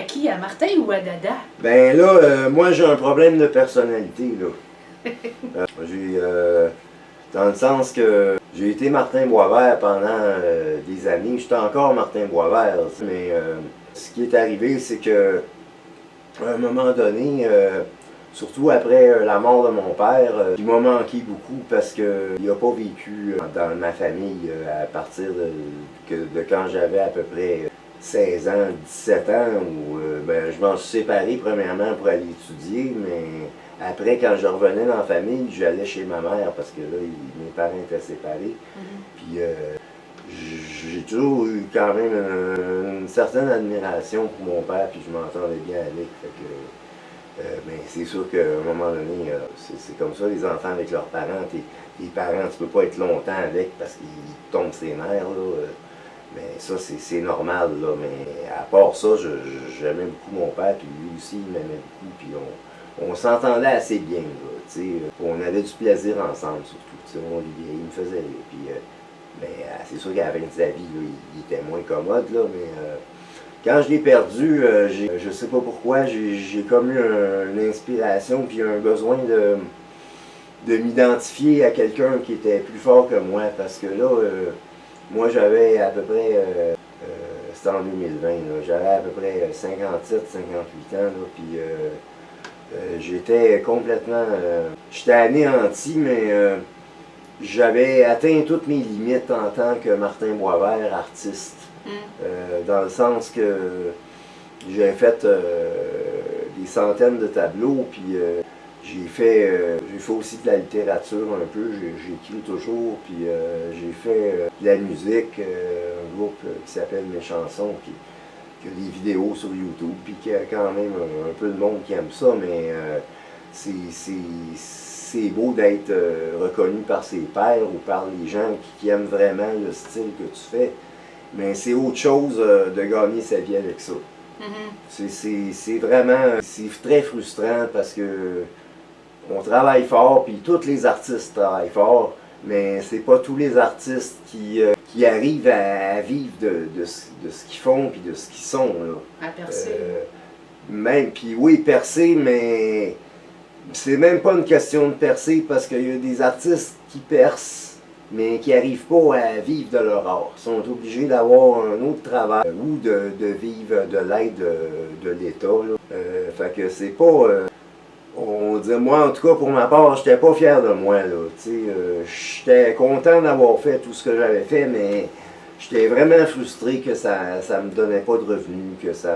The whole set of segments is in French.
à qui? À Martin ou à Dada? Ben là, moi j'ai un problème de personnalité, là. Dans le sens que j'ai été Martin Boisvert pendant des années. J'étais encore Martin Boisvert, mais ce qui est arrivé, c'est que à un moment donné, surtout après la mort de mon père, il m'a manqué beaucoup parce qu'il n'a pas vécu dans ma famille à partir de quand j'avais à peu près 16 ans, 17 ans, où ben, je m'en suis séparé premièrement pour aller étudier, mais après, quand je revenais dans la famille, j'allais chez ma mère parce que là, mes parents étaient séparés. Puis j'ai toujours eu quand même une certaine admiration pour mon père, puis je m'entendais bien avec. Fait que, mais c'est sûr qu'à un moment donné, c'est comme ça, les enfants avec leurs parents. Tes parents, tu peux pas être longtemps avec parce qu'ils tombent ses nerfs. Là, mais ça, c'est normal. Là, mais à part ça, j'aimais beaucoup mon père, puis lui aussi, il m'aimait beaucoup. Puis on s'entendait assez bien. Là, on avait du plaisir ensemble, surtout. Il me faisait rire. Puis, mais c'est sûr qu'à la fin de sa vie, là, il était moins commode, là, mais quand je l'ai perdu, je sais pas pourquoi, j'ai comme eu une inspiration puis un besoin de m'identifier à quelqu'un qui était plus fort que moi, parce que là, moi j'avais à peu près, c'était en 2020, j'avais à peu près 57, 58 ans, là, puis j'étais complètement, j'étais anéanti, mais j'avais atteint toutes mes limites en tant que Martin Boisvert, artiste. Dans le sens que j'ai fait des centaines de tableaux, puis j'ai fait aussi de la littérature un peu, j'écris toujours, puis j'ai fait de la musique, un groupe qui s'appelle Mes Chansons, qui a des vidéos sur YouTube, puis qui a quand même un peu de monde qui aime ça, mais c'est beau d'être reconnu par ses pairs ou par les gens qui aiment vraiment le style que tu fais. Mais c'est autre chose de gagner sa vie avec ça. C'est vraiment, c'est très frustrant parce que on travaille fort, puis tous les artistes travaillent fort, mais c'est pas tous les artistes qui arrivent à vivre de ce qu'ils font puis de ce qu'ils sont. Là. À percer. Même, puis oui, percer, mais c'est même pas une question de percer parce qu'il y a des artistes qui percent mais qui n'arrivent pas à vivre de leur art. Ils sont obligés d'avoir un autre travail ou de vivre de l'aide de l'État. Fait que c'est pas... on dit, moi, en tout cas, pour ma part, j'étais pas fier de moi. J'étais content d'avoir fait tout ce que j'avais fait, mais j'étais vraiment frustré que ça me donnait pas de revenus, que ça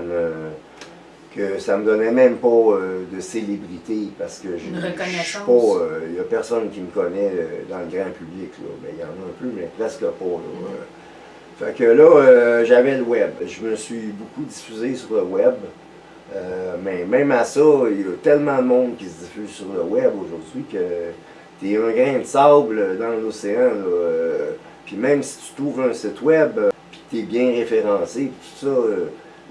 me donnait même pas de célébrité, parce que il n'y a personne qui me connaît dans le grand public. Ben, il y en a un peu, mais presque pas. Fait que là, j'avais le web. Je me suis beaucoup diffusé sur le web. Mais même à ça, il y a tellement de monde qui se diffuse sur le web aujourd'hui que t'es un grain de sable dans l'océan. Puis même si tu trouves un site web, puis que t'es bien référencé, tout ça...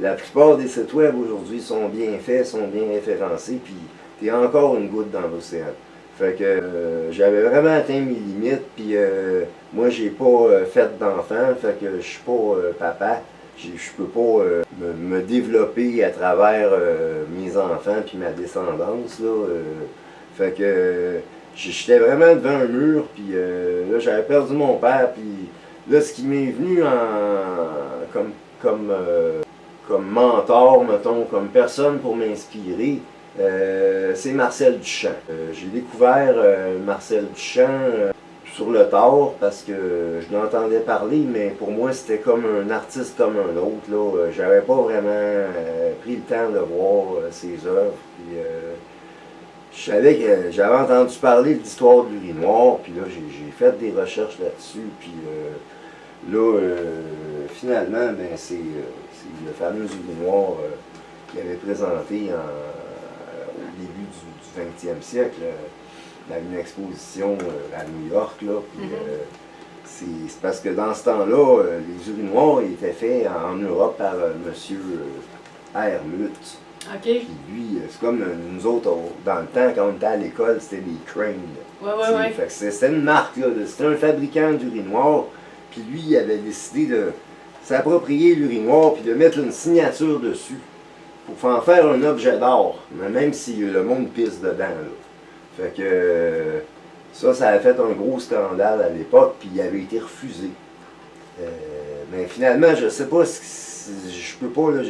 la plupart des sites web aujourd'hui sont bien faits, sont bien référencés, puis t'es encore une goutte dans l'océan. Fait que j'avais vraiment atteint mes limites, puis moi j'ai pas fait d'enfant, fait que je suis pas papa. Je peux pas me développer à travers mes enfants puis ma descendance. Fait que j'étais vraiment devant un mur, puis là j'avais perdu mon père, puis là ce qui m'est venu comme mentor, mettons, comme personne pour m'inspirer, c'est Marcel Duchamp. J'ai découvert Marcel Duchamp sur le tard parce que je l'entendais parler, mais pour moi c'était comme un artiste comme un autre. J'avais pas vraiment pris le temps de voir ses œuvres. Puis, je savais que j'avais entendu parler de l'histoire de l'urinoir, puis là j'ai fait des recherches là-dessus, puis là finalement ben, c'est le fameux urinoir qu'il avait présenté au début du 20e siècle dans une exposition à New York. Là, puis, c'est parce que dans ce temps-là, les urinoirs étaient faits en Europe par M. Hermut. Puis lui, c'est comme nous autres, dans le temps, quand on était à l'école, c'était des Crane. Fait que c'était une marque, c'était un fabricant d'urinoirs. Puis lui, il avait décidé de s'approprier l'urinoir puis de mettre une signature dessus. pour en faire un objet d'art, mais même si le monde pisse dedans. Là. Fait que ça a fait un gros scandale à l'époque, puis il avait été refusé. Mais finalement, je sais pas, je peux pas, là,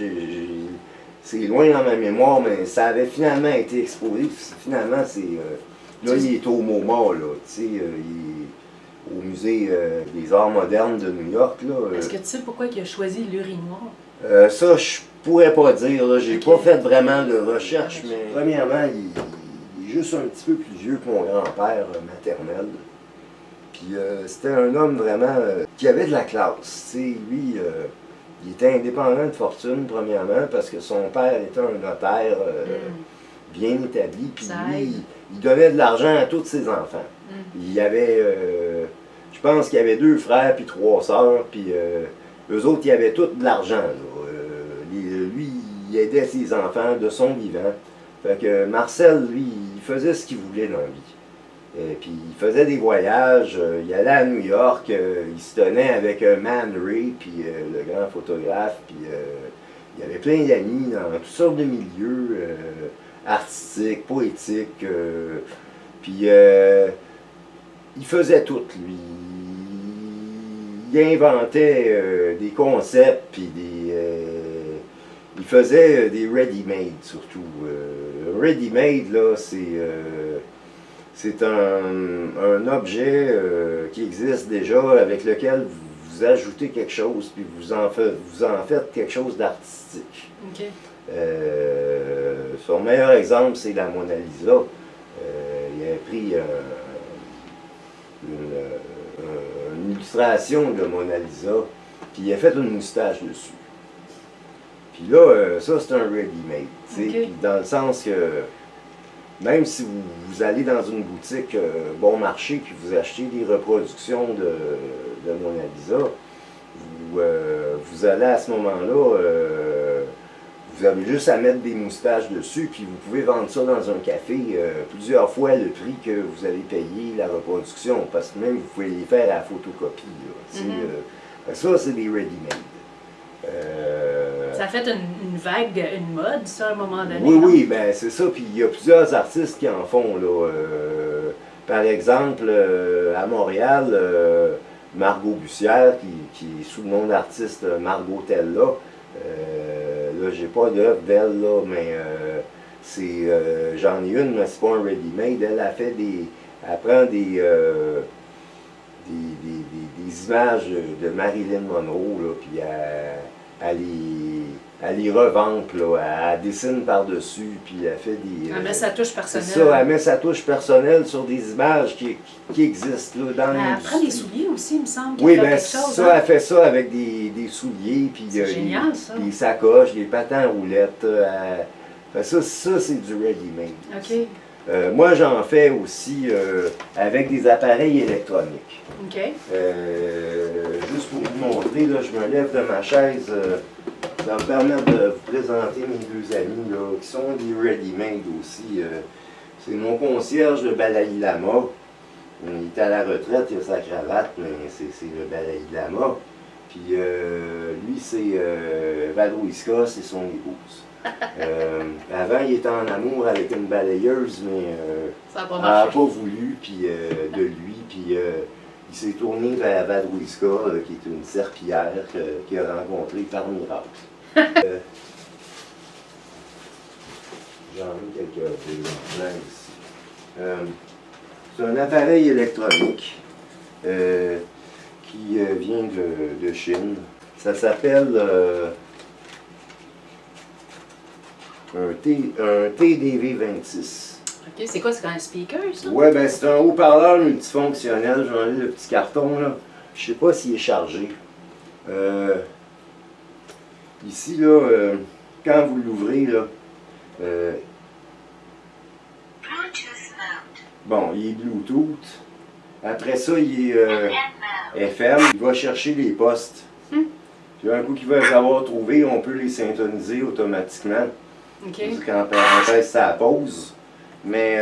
c'est loin dans ma mémoire, mais ça avait finalement été exposé. Finalement, là, il est au MoMA, là, tu sais, il est au musée des arts modernes de New York. Est-ce que tu sais pourquoi il a choisi l'urinoir? Ça, je pourrais pas dire, là, j'ai pas fait vraiment de recherche, mais premièrement, il est juste un petit peu plus vieux que mon grand-père maternel. Puis c'était un homme vraiment qui avait de la classe, tu sais, lui... il était indépendant de fortune, premièrement, parce que son père était un notaire bien établi, puis lui, il donnait de l'argent à tous ses enfants. Il y avait, je pense qu'il y avait 2 frères puis 3 sœurs, puis eux autres, ils avaient tous de l'argent. Lui, il aidait ses enfants de son vivant. Fait que Marcel, lui, il faisait ce qu'il voulait dans la vie. Puis il faisait des voyages, il allait à New York, il se tenait avec Man Ray, puis le grand photographe, puis il y avait plein d'amis dans toutes sortes de milieux, artistiques, poétiques, puis il faisait tout, lui. Il inventait des concepts, puis il faisait des ready-made surtout. Ready-made, là, c'est un objet qui existe déjà, avec lequel vous ajoutez quelque chose, puis vous en faites quelque chose d'artistique. Okay. Son meilleur exemple, c'est la Mona Lisa. Il a pris une illustration de Mona Lisa, puis il a fait une moustache dessus. Puis là, ça, c'est un ready-made, okay. Dans le sens que même si vous allez dans une boutique bon marché puis vous achetez des reproductions de Mona Lisa, vous allez à ce moment-là, vous avez juste à mettre des moustaches dessus, puis vous pouvez vendre ça dans un café plusieurs fois le prix que vous avez payé la reproduction, parce que même vous pouvez les faire à la photocopie. Ça, c'est des ready-made. Ça a fait une vague, une mode, ça, à un moment donné? Oui, oui, ben c'est ça. Puis il y a plusieurs artistes qui en font, là. Par exemple, à Montréal, Margot Bussière, qui est sous le nom d'artiste Margot Tella. Là, j'ai pas d'œuvre d'elle, là, mais j'en ai une, mais c'est pas un ready-made. Elle prend des images de Marilyn Monroe, là, puis elle les revampe, là, elle dessine par-dessus, puis elle fait des... Elle met sa touche personnelle. C'est ça, elle met sa touche personnelle sur des images qui existent là, dans l'industrie. Elle prend des souliers aussi, il me semble, oui, bien ça, elle fait ça avec des souliers, puis des sacoches, des patins à roulettes. Ça c'est du ready-made. OK. Moi, j'en fais aussi avec des appareils électroniques. OK. Juste pour vous montrer, là, je me lève de ma chaise. Ça me permet de vous présenter mes 2 amis là, qui sont des ready-made aussi. C'est mon concierge, le Balaï Lama. Il est à la retraite, il a sa cravate, mais c'est le Balaï Lama. Puis lui, c'est Valoïska, c'est son épouse. Avant, il était en amour avec une balayeuse, mais elle n'a pas voulu de lui. Puis il s'est tourné vers Vadrouiska, qui est une serpillière qu'il a rencontrée par miracle. J'en ai quelques plans ici. C'est un appareil électronique qui vient de Chine. Ça s'appelle un TDV-26. OK, c'est quoi? C'est un speaker, ça? Oui, ben c'est un haut-parleur multifonctionnel. J'en ai le petit carton, là. Je sais pas s'il est chargé. Ici, là, quand vous l'ouvrez, là, bon, il est Bluetooth. Après ça, il est FM. Il va chercher les postes. Puis un coup qu'il va les avoir trouvés, on peut les syntoniser automatiquement. Okay. Quand on pèse sa pause. Mais...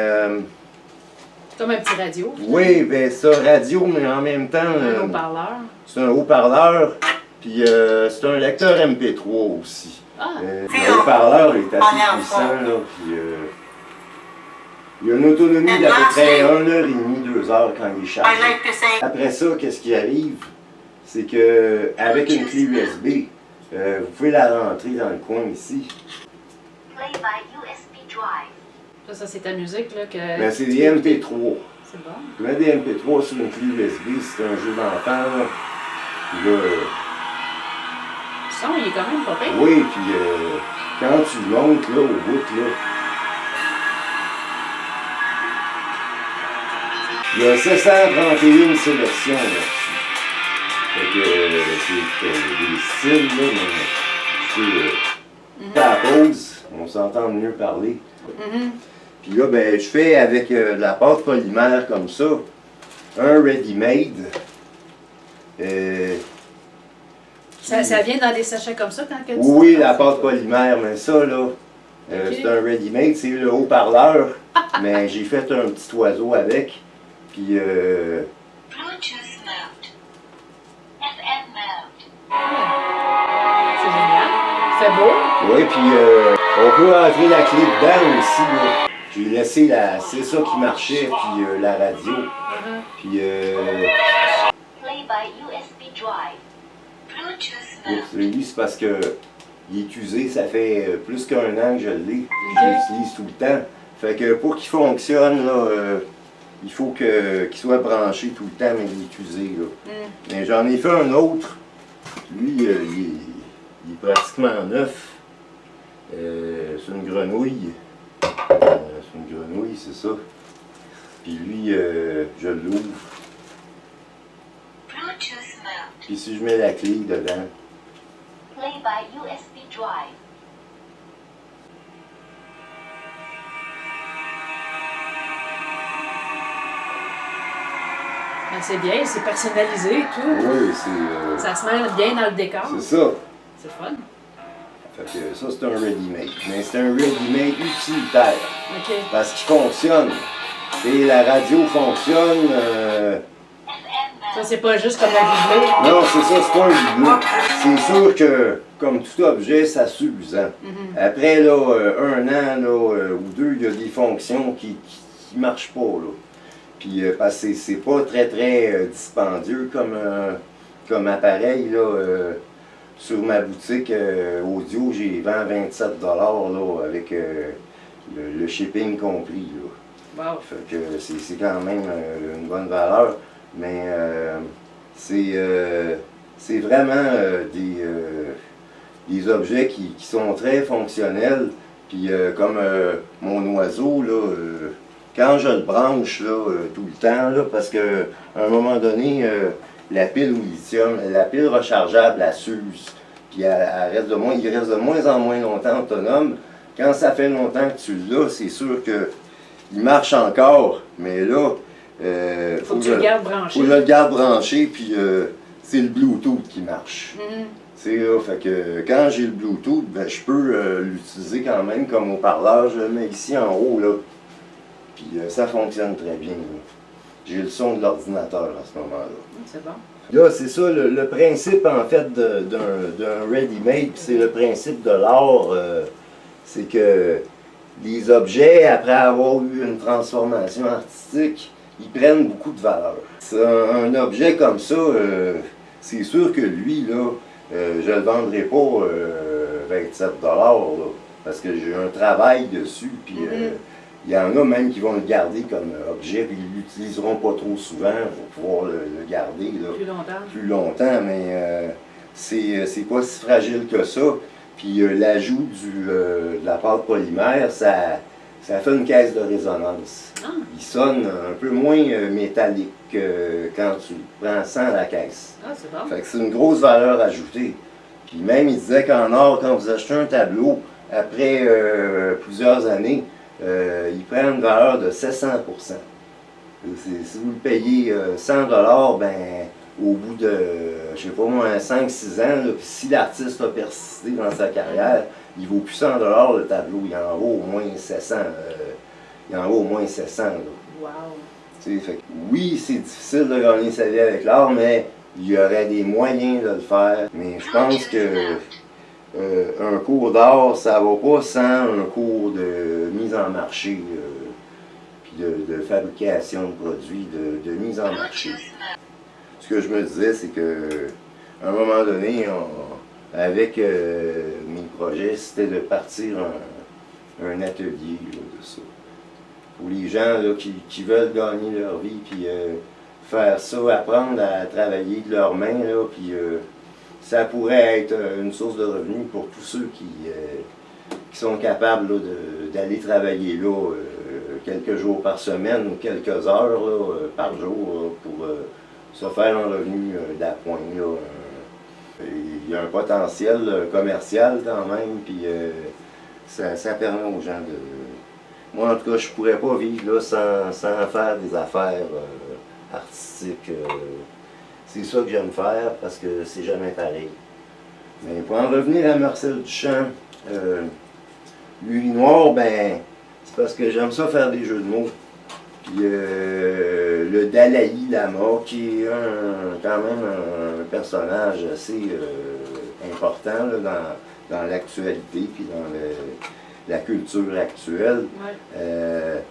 comme un petit radio. Oui, bien ça, radio, mais en même temps... Un haut-parleur. C'est un haut-parleur, puis c'est un lecteur MP3 aussi. Ah, Le haut-parleur est assez puissant, là, puis il y a une autonomie d'à peu près 1h30, 2 heures quand il est chargé. Après ça, qu'est-ce qui arrive? C'est que avec une clé USB, vous pouvez la rentrer dans le coin ici. ça c'est ta musique, là, que... Ben, c'est des MP3. C'est bon. Tu mets des MP3 sur une clé USB, c'est un jeu d'enfant, là. Puis là, Le son, il est quand même pas pire. oui, puis quand tu montes, là, au bout, là, il y a 731 sélections là-dessus. Fait que c'est des styles, là, mais c'est à la pause, on s'entend mieux parler. Puis là, ben, je fais avec de la pâte polymère comme ça, un ready-made. Ça vient dans des sachets comme ça quand que tu... Oui, la pâte polymère, mais ça, là, c'est un ready-made, c'est le haut-parleur, mais j'ai fait un petit oiseau avec. Puis, Bluetooth mode. FM mode. C'est génial. Il fait beau. oui, puis on peut rentrer la clé dedans aussi, là. J'ai laissé c'est ça qui marchait, puis la radio. Puis, Play by USB drive. Bluetooth mode. lui, c'est parce que il est usé, ça fait plus qu'un an que je l'ai. Puis je l'utilise tout le temps. Fait que pour qu'il fonctionne, là, il faut qu'il soit branché tout le temps, mais il est usé, là. Mais j'en ai fait un autre. Lui, il est pratiquement neuf. C'est une grenouille. C'est une grenouille, c'est ça. Puis lui, je l'ouvre. Bluetooth mode. Puis si je mets la clé dedans, Play by USB drive. Ben, c'est bien, c'est personnalisé et tout. oui, Ça se mêle bien dans le décor. c'est ça. C'est fun. Fait que ça, c'est un ready-made. Mais c'est un ready-made utilitaire. OK. Parce qu'il fonctionne. Et la radio fonctionne. Ça, c'est pas juste comme un bibelot. Non, c'est ça, c'est pas un bibelot. C'est sûr que, comme tout objet, ça s'use. Hein. Après là, un an là, ou deux, il y a des fonctions qui marchent pas. Là. Puis parce que c'est pas très dispendieux comme appareil. Là, sur ma boutique audio, j'ai vendu 27$ là, avec le shipping compris. Là. Wow. Fait que c'est quand même une bonne valeur. Mais c'est vraiment des objets qui sont très fonctionnels. Puis comme mon oiseau, là, quand je le branche là, tout le temps, là, parce qu'à un moment donné, la pile au lithium, la pile rechargeable, elle s'use. Puis il reste de moins en moins longtemps autonome. Quand ça fait longtemps que tu l'as, c'est sûr qu'il marche encore. Mais là, Faut que tu le gardes branché. faut que je le garde branché, puis c'est le Bluetooth qui marche. C'est là, fait que quand j'ai le Bluetooth, ben, je peux l'utiliser quand même comme haut-parleur. Je le mets ici en haut, là. Puis ça fonctionne très bien. Là. J'ai le son de l'ordinateur à ce moment-là. C'est bon. Là, c'est ça, le principe en fait d'un ready-made, puis c'est le principe de l'art, c'est que les objets, après avoir eu une transformation artistique, ils prennent beaucoup de valeur. C'est un objet comme ça, c'est sûr que lui, là, je le vendrai pas 27$, là, parce que j'ai un travail dessus, puis il y en a même qui vont le garder comme objet, puis ils l'utiliseront pas trop souvent pour pouvoir le garder là, plus longtemps, mais c'est pas si fragile que ça. Puis l'ajout de la pâte polymère, ça fait une caisse de résonance. Il sonne un peu moins métallique que quand tu le prends sans la caisse. Ah, c'est bon. Fait que c'est une grosse valeur ajoutée. Puis même, il disait qu'en or, quand vous achetez un tableau, après plusieurs années, il prend une valeur de 700%. Si vous le payez 100$, ben, au bout de, je sais pas moi, 5-6 ans, là, si l'artiste a persisté dans sa carrière, il vaut plus 100$ le tableau, il en vaut au moins 700. Il en vaut au moins 700. Là. Wow. Fait que, oui, c'est difficile de gagner sa vie avec l'art, mais il y aurait des moyens de le faire. Mais je pense que un cours d'art, ça va pas sans un cours de mise en marché, puis de fabrication de produits, de mise en marché. Bluetooth mode. Ce que je me disais, c'est que à un moment donné, avec mes projets, c'était de partir un atelier là, de ça. Pour les gens là, qui veulent gagner leur vie, puis faire ça, apprendre à travailler de leurs mains, là, puis ça pourrait être une source de revenus pour tous ceux qui sont capables là, d'aller travailler là quelques jours par semaine ou quelques heures là, par jour là, pour se faire un revenu d'appoint. Il y a un potentiel commercial quand même, puis ça permet aux gens de... Moi, en tout cas, je pourrais pas vivre là, sans faire des affaires artistiques. C'est ça que j'aime faire parce que c'est jamais pareil. Mais pour en revenir à Marcel Duchamp, l'urinoir, ben, c'est parce que j'aime ça faire des jeux de mots. Puis le Dalai Lama, qui est quand même un personnage assez important là, dans l'actualité, puis dans la culture actuelle. Ouais.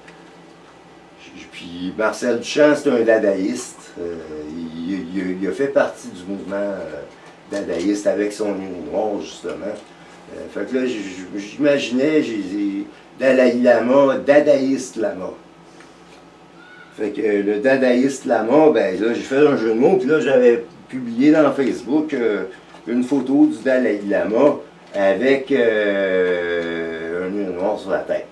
Puis Marcel Duchamp, c'est un dadaïste. Il a fait partie du mouvement dadaïste avec son urinoir, justement. Fait que là, j'imaginais, j'ai dit Dalai Lama, dadaïste Lama. Fait que le dadaïste Lama, ben là, j'ai fait un jeu de mots, puis là, j'avais publié dans Facebook une photo du Dalai Lama avec un urinoir sur la tête.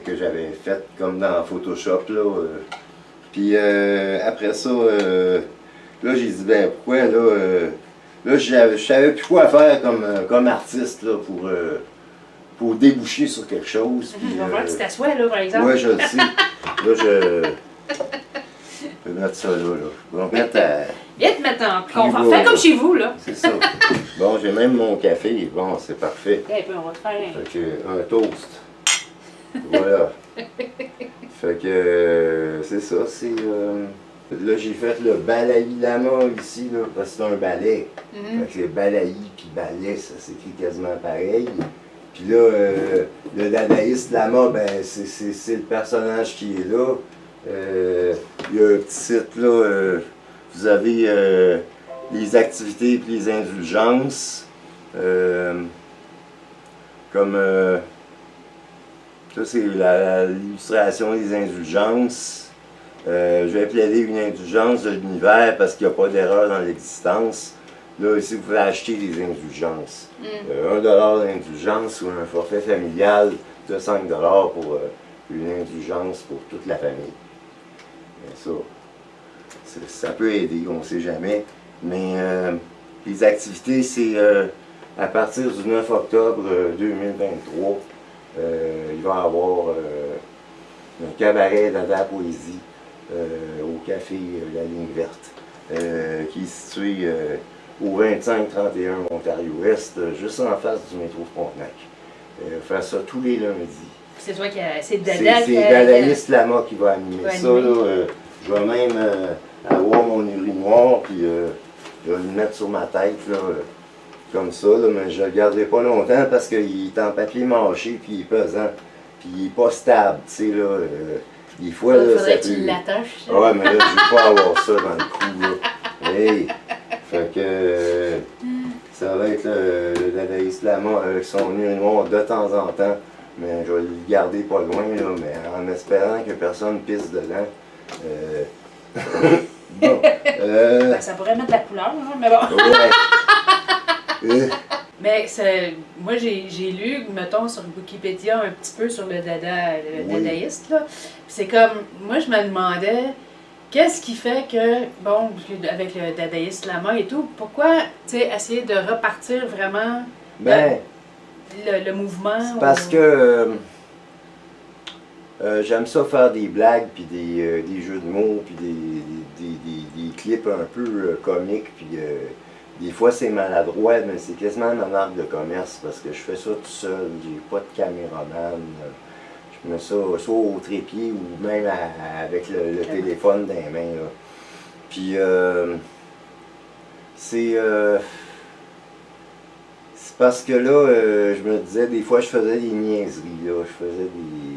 Que j'avais fait comme dans Photoshop, là. Puis après ça, là, j'ai dit, ben pourquoi, là, je savais plus quoi faire comme artiste, là, pour déboucher sur quelque chose. Il va falloir que tu t'assoies, là, par exemple. Ouais, je le sais. Là, je vais mettre ça là. Je vais mettre à... Viens te mettre en Puis confort. voilà. Fais comme chez vous, là. C'est ça. Bon, j'ai même mon café. Bon, c'est parfait. Okay, puis on va te faire un... Fait que, un toast. Voilà. Fait que, c'est ça, c'est... là, j'ai fait le Dalai Lama ici, là, parce que c'est un ballet. Fait que le Balaï puis ballet, ça s'écrit quasiment pareil. Puis là, le dadaïste Lama, ben, c'est le personnage qui est là. Il y a un petit site là, vous avez les activités et les indulgences. Comme ça, c'est l'illustration des indulgences. Je vais plaider une indulgence de l'univers parce qu'il n'y a pas d'erreur dans l'existence. Là, ici, vous pouvez acheter des indulgences. 1$ d'indulgence ou un forfait familial de 5$ pour une indulgence pour toute la famille. Bien ça peut aider, on ne sait jamais. Mais les activités, c'est à partir du 9 octobre 2023. Il va y avoir un cabaret Dada Poésie au café La Ligne Verte, qui est situé au 2531 Ontario-Ouest, juste en face du métro Frontenac. Faire ça tous les lundis. C'est toi qui a... C'est Dada qui C'est Dadaïste Lama qui va animer ça. Là, je vais même avoir mon urinoir, puis je vais le mettre sur ma tête, là, comme ça, là, mais je ne le garderai pas longtemps parce qu'il est en papier mâché, puis il est pesant, puis il n'est pas stable, tu sais, là. Des fois, là, faudrait ça que tu l'attaches. Ouais, mais là, je ne veux pas avoir ça dans le cou, là. Hey! Fait que ça va être le Dadaïste Lama avec son urinoir de temps en temps, mais je vais le garder pas loin, là, mais en espérant que personne pisse dedans. Bon. Ben, ça pourrait mettre de la couleur, hein, mais bon. Ouais. Mais moi, j'ai lu, mettons, sur Wikipédia un petit peu sur le dadaïste, là. Puis c'est comme, moi, je me demandais, qu'est-ce qui fait que, bon, avec le dadaïste Lama et tout, pourquoi, tu sais, essayer de repartir vraiment Ben, le mouvement? c'est parce que j'aime ça faire des blagues, puis des jeux de mots, puis des clips un peu comiques, puis des fois c'est maladroit, mais c'est quasiment ma marque de commerce, parce que je fais ça tout seul, j'ai pas de caméraman, je mets ça soit au trépied ou même avec le téléphone dans les mains, là. Puis C'est parce que là, je me disais, des fois, je faisais des niaiseries, là. Je faisais des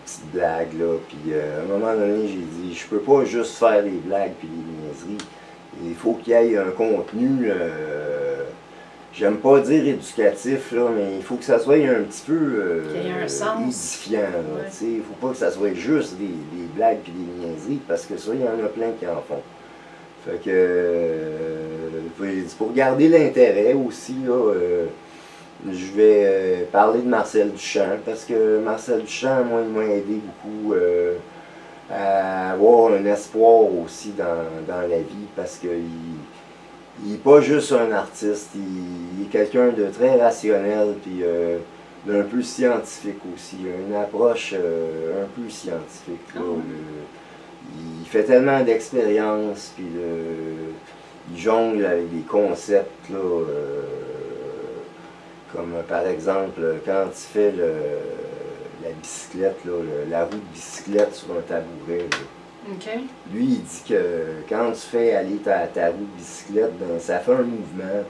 petites blagues, là. Puis à un moment donné, j'ai dit, je peux pas juste faire des blagues puis des niaiseries. Il faut qu'il y ait un contenu, j'aime pas dire éducatif, là, mais il faut que ça soit un petit peu Qu'il y ait un sens. édifiant. Ouais. Il ne faut pas que ça soit juste des blagues puis des niaiseries, parce que ça, il y en a plein qui en font. Fait que, pour garder l'intérêt aussi, là, je vais parler de Marcel Duchamp, parce que Marcel Duchamp, moi, il m'a aidé beaucoup à avoir un espoir aussi dans la vie, parce qu'il n'est pas juste un artiste, il est quelqu'un de très rationnel, puis d'un peu scientifique aussi. Il a une approche un peu scientifique. Là, il fait tellement d'expériences, puis il jongle avec des concepts, là, comme par exemple quand il fait la bicyclette, là, la roue de bicyclette sur un tabouret. Là. OK. Lui, il dit que quand tu fais aller ta roue de bicyclette, ben, ça fait un mouvement.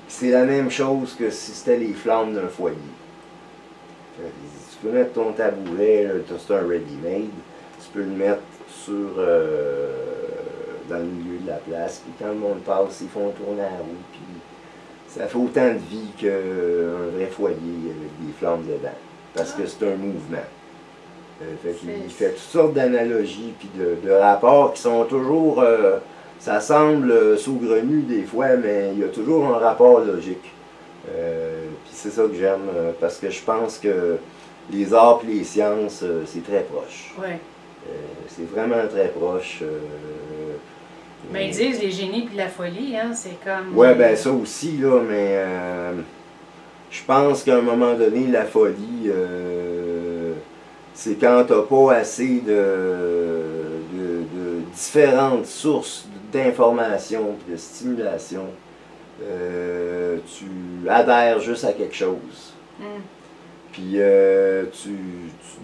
C'est la même chose que si c'était les flammes d'un foyer. Tu peux mettre ton tabouret, c'est un ready-made, tu peux le mettre dans le milieu de la place, puis quand le monde passe, ils font tourner la roue, puis ça fait autant de vie qu'un vrai foyer avec des flammes dedans, parce que c'est un mouvement. Il fait toutes sortes d'analogies puis de rapports qui sont toujours, ça semble saugrenu des fois, mais il y a toujours un rapport logique. Puis c'est ça que j'aime, parce que je pense que les arts et les sciences, c'est très proche. Ouais. C'est vraiment très proche. Mais ils disent les génies puis la folie, hein, c'est comme... Ouais, ben ça aussi, là, mais je pense qu'à un moment donné, la folie, c'est quand t'as pas assez de différentes sources d'information et de stimulation. Tu adhères juste à quelque chose. Puis tu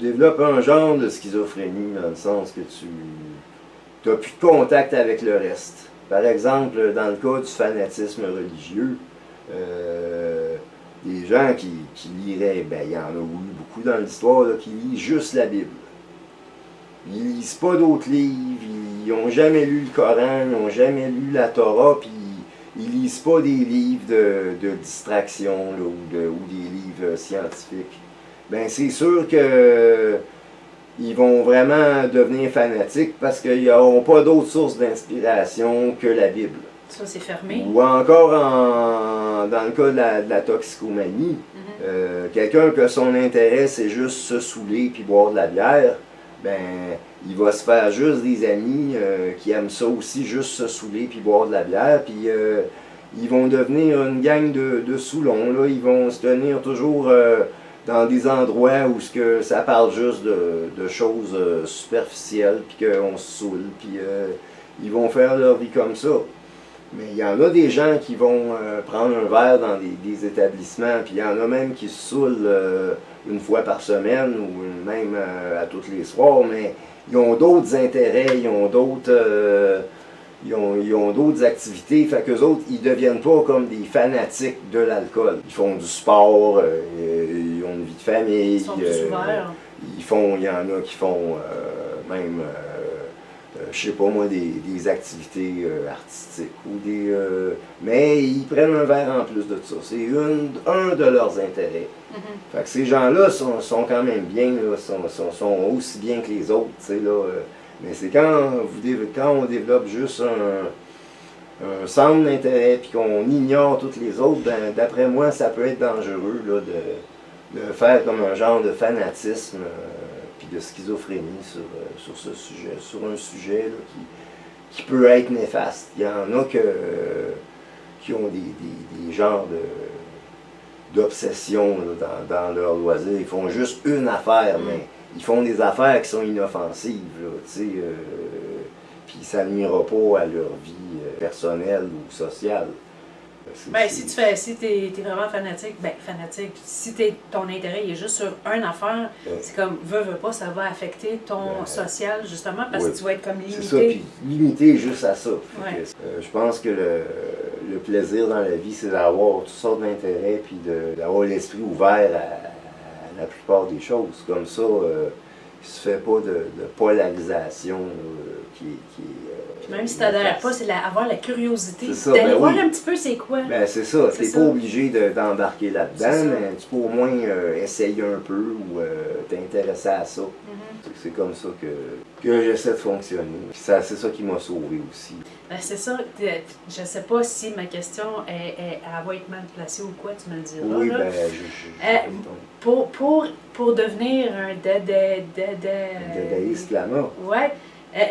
développes un genre de schizophrénie dans le sens que tu n'as plus de contact avec le reste. Par exemple, dans le cas du fanatisme religieux, des gens qui liraient, ben il y en a eu beaucoup dans l'histoire, qui lisent juste la Bible. Ils lisent pas d'autres livres, ils n'ont jamais lu le Coran, ils n'ont jamais lu la Torah, puis ils lisent pas des livres de distraction là, ou des livres scientifiques. Ben c'est sûr que ils vont vraiment devenir fanatiques parce qu'ils n'auront pas d'autres sources d'inspiration que la Bible. Ça, c'est fermé. Ou encore dans le cas de la toxicomanie, quelqu'un que son intérêt c'est juste se saouler puis boire de la bière, ben il va se faire juste des amis qui aiment ça aussi, juste se saouler puis boire de la bière, puis ils vont devenir une gang de saoulons, là. Ils vont se tenir toujours dans des endroits où ça parle juste de choses superficielles, puis qu'on se saoule, puis ils vont faire leur vie comme ça. Mais il y en a des gens qui vont prendre un verre dans des établissements, puis il y en a même qui se saoulent une fois par semaine, ou même à tous les soirs, mais ils ont d'autres intérêts, ils ont d'autres activités, fait qu'eux autres, ils deviennent pas comme des fanatiques de l'alcool. Ils font du sport, ils ont une vie de famille. Ils sont plus ouverts. Il y en a qui font même, je sais pas moi, des activités artistiques. Mais ils prennent un verre en plus de ça. C'est un de leurs intérêts. Fait que ces gens-là sont quand même bien, là, sont aussi bien que les autres, tu sais, là. Mais c'est quand on développe juste un centre d'intérêt puis qu'on ignore toutes les autres, ben, d'après moi, ça peut être dangereux là, de faire comme un genre de fanatisme puis de schizophrénie sur ce sujet, sur un sujet là, qui peut être néfaste. Il y en a qui ont des genres d'obsession dans leur loisir. Ils font juste une affaire, mais ils font des affaires qui sont inoffensives, puis ça nuira pas à leur vie personnelle ou sociale. Ben, si t'es vraiment fanatique, si ton intérêt est juste sur une affaire, c'est comme, veux pas, ça va affecter ton social, justement, parce que tu vas être comme limité. C'est ça, puis limité juste à ça. Ouais. Je pense que le plaisir dans la vie, c'est d'avoir toutes sortes d'intérêts, puis d'avoir l'esprit ouvert à la plupart des choses. Comme ça, il ne se fait pas de polarisation qui Puis même si tu n'adhères pas, c'est avoir la curiosité C'est ça, d'aller ben voir oui. un petit peu c'est quoi. Ben c'est ça, C'est t'es ça. pas obligé d'embarquer C'est là-dedans, ça. mais tu peux au moins essayer un peu ou t'intéresser à ça. Mhm. C'est comme ça que j'essaie de fonctionner. Puis c'est ça qui m'a sauvé aussi. Ben, c'est ça. Je sais pas si ma question elle va être mal placée ou quoi, tu me le diras. Oui, là. ben Pour devenir un dadaïste lama. Ouais.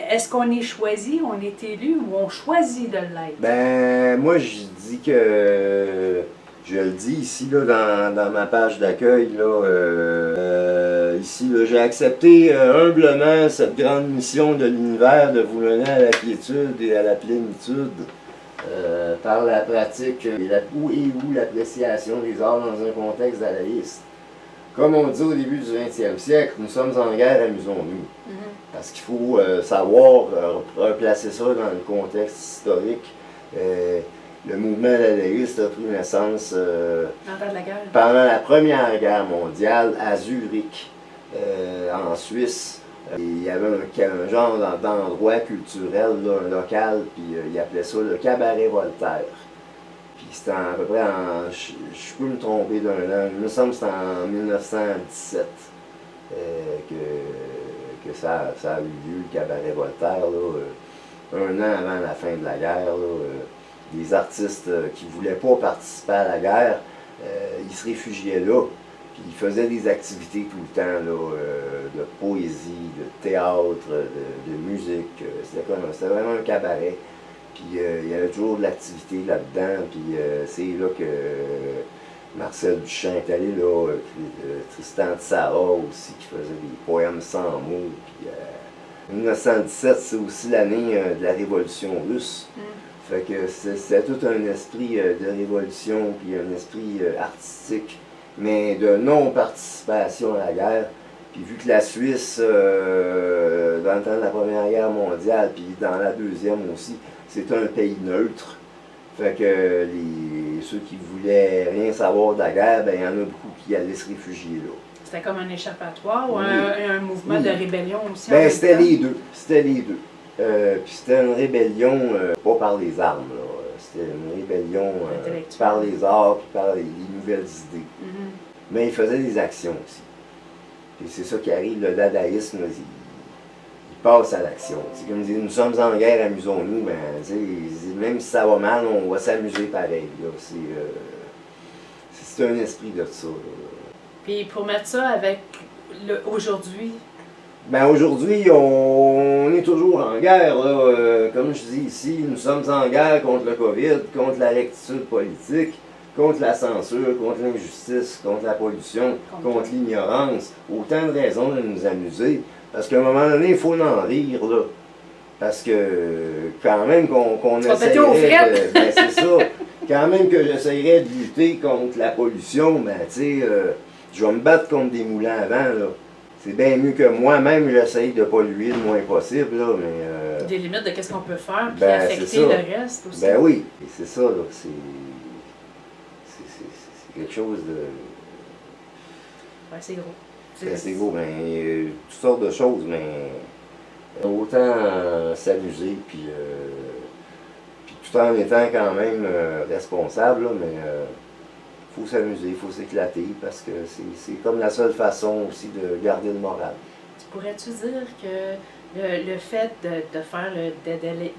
Est-ce qu'on est choisi, on est élu ou on choisit de l'être? Ben moi je dis que je le dis ici là, dans ma page d'accueil là, ici là, j'ai accepté humblement cette grande mission de l'univers de vous mener à la quiétude et à la plénitude par la pratique et l'appréciation des arts dans un contexte dadaïste. Comme on dit au début du 20e siècle, nous sommes en guerre, amusons-nous. Parce qu'il faut savoir replacer ça dans le contexte historique. Le mouvement dadaïste a pris naissance pendant la Première Guerre mondiale à Zurich, en Suisse. Il y avait un genre d'endroit culturel, là, un local, puis ils appelaient ça le cabaret Voltaire. Puis c'était à peu près je peux me tromper d'un an, il me semble que c'était en 1917 que ça a eu lieu, le cabaret Voltaire, là, un an avant la fin de la guerre. Des artistes qui ne voulaient pas participer à la guerre, ils se réfugiaient là. Puis ils faisaient des activités tout le temps, là, de poésie, de théâtre, de musique. C'était vraiment un cabaret. Puis il y avait toujours de l'activité là-dedans. Puis c'est là que Marcel Duchamp est allé là, Tristan Tzara aussi, qui faisait des poèmes sans mots. Puis 1917, c'est aussi l'année de la Révolution russe. Fait que c'était tout un esprit de révolution, puis un esprit artistique, mais de non-participation à la guerre. Puis vu que la Suisse, dans le temps de la Première Guerre mondiale, puis dans la Deuxième aussi, c'était un pays neutre. Fait que ceux qui voulaient rien savoir de la guerre, ben il y en a beaucoup qui allaient se réfugier là. C'était comme un échappatoire ou Oui. un mouvement de rébellion aussi? Ben c'était les deux. C'était les deux. Puis c'était une rébellion, pas par les armes, là. C'était une rébellion par les arts, puis par les nouvelles idées. Mais ils faisaient des actions aussi. Et c'est ça qui arrive, le dadaïsme, là, il passe à l'action. C'est comme dire, nous sommes en guerre, amusons-nous, ben, même si ça va mal, on va s'amuser pareil. C'est un esprit de ça. Là. Puis pour mettre ça avec aujourd'hui, Ben aujourd'hui, on est toujours en guerre. Là. Comme je dis ici, nous sommes en guerre contre le COVID, contre la rectitude politique, contre la censure, contre l'injustice, contre la pollution, contre l'ignorance. Autant de raisons de nous amuser. Parce qu'à un moment donné, il faut en rire. Là. Parce que quand même qu'on essaierait ben c'est ça. Quand même que j'essayerais de lutter contre la pollution, ben tu sais, je vais me battre contre des moulins à vent, là. C'est bien mieux que moi-même, j'essaye de polluer le moins possible, là, mais... des limites de qu'est-ce qu'on peut faire, puis ben, affecter le reste aussi. Ben oui, et c'est ça, là, c'est quelque chose de... Ouais, c'est gros. C'est gros, ben, toutes sortes de choses, mais... autant s'amuser, puis tout en étant quand même responsable, là, mais... faut s'amuser, il faut s'éclater, parce que c'est comme la seule façon aussi de garder le moral. Tu pourrais-tu dire que le fait de faire le dadaïsme...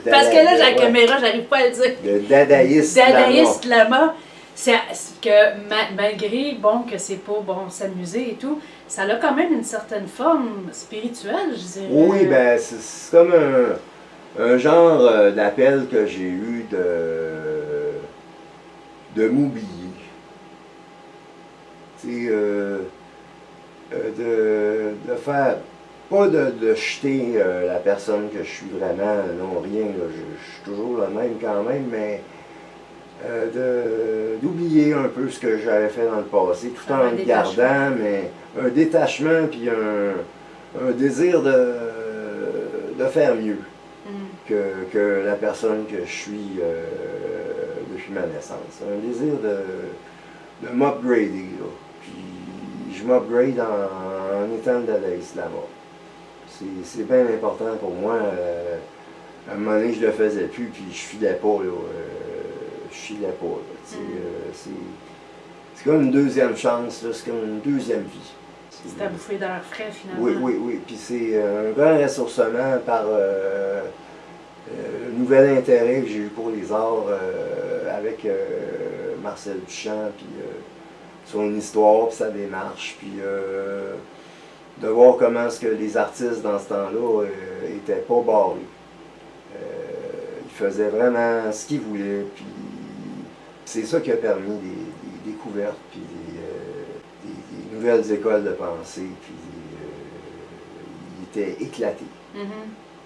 Parce que là, j'ai la caméra, j'arrive pas à le dire. Le dadaïsme lama, c'est que malgré, bon, que c'est pas bon s'amuser et tout, ça a quand même une certaine forme spirituelle, je dirais. Oui, ben c'est comme un genre d'appel que j'ai eu de m'oublier. Tu sais, de faire, pas de jeter la personne que je suis vraiment, non, rien, là, je suis toujours le même quand même, mais d'oublier un peu ce que j'avais fait dans le passé, tout en le gardant, mais un détachement, puis un désir de faire mieux. que la personne que je suis depuis ma naissance. Un désir de m'upgrader, là. Puis je m'upgrade en étant le dadaïste Lama. C'est bien important pour moi. À un moment donné, je le faisais plus, puis je filais pas, là. Je filais pas, là. C'est comme une deuxième chance, là. C'est comme une deuxième vie. C'est à bouffer d'air frais, finalement. Oui. Puis c'est un grand ressourcement par le nouvel intérêt que j'ai eu pour les arts avec Marcel Duchamp, puis son histoire, puis sa démarche, puis de voir comment est-ce que les artistes dans ce temps-là étaient pas barrés. Ils faisaient vraiment ce qu'ils voulaient, puis c'est ça qui a permis des découvertes, puis des nouvelles écoles de pensée, puis ils étaient éclatés.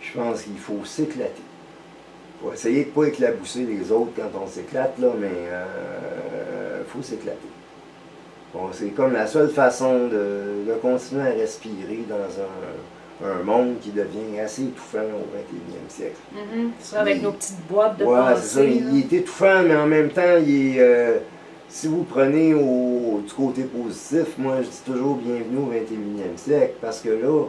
Je pense qu'il faut s'éclater. Il faut essayer de ne pas éclabousser les autres quand on s'éclate, là, mais il faut s'éclater. Bon, c'est comme la seule façon de continuer à respirer dans un monde qui devient assez étouffant au 21e siècle. C'est ça, avec nos petites boîtes de ouais, pensée. c'est ça. Il est étouffant, mais en même temps, il est, si vous prenez du côté positif, moi je dis toujours bienvenue au 21e siècle, parce que là,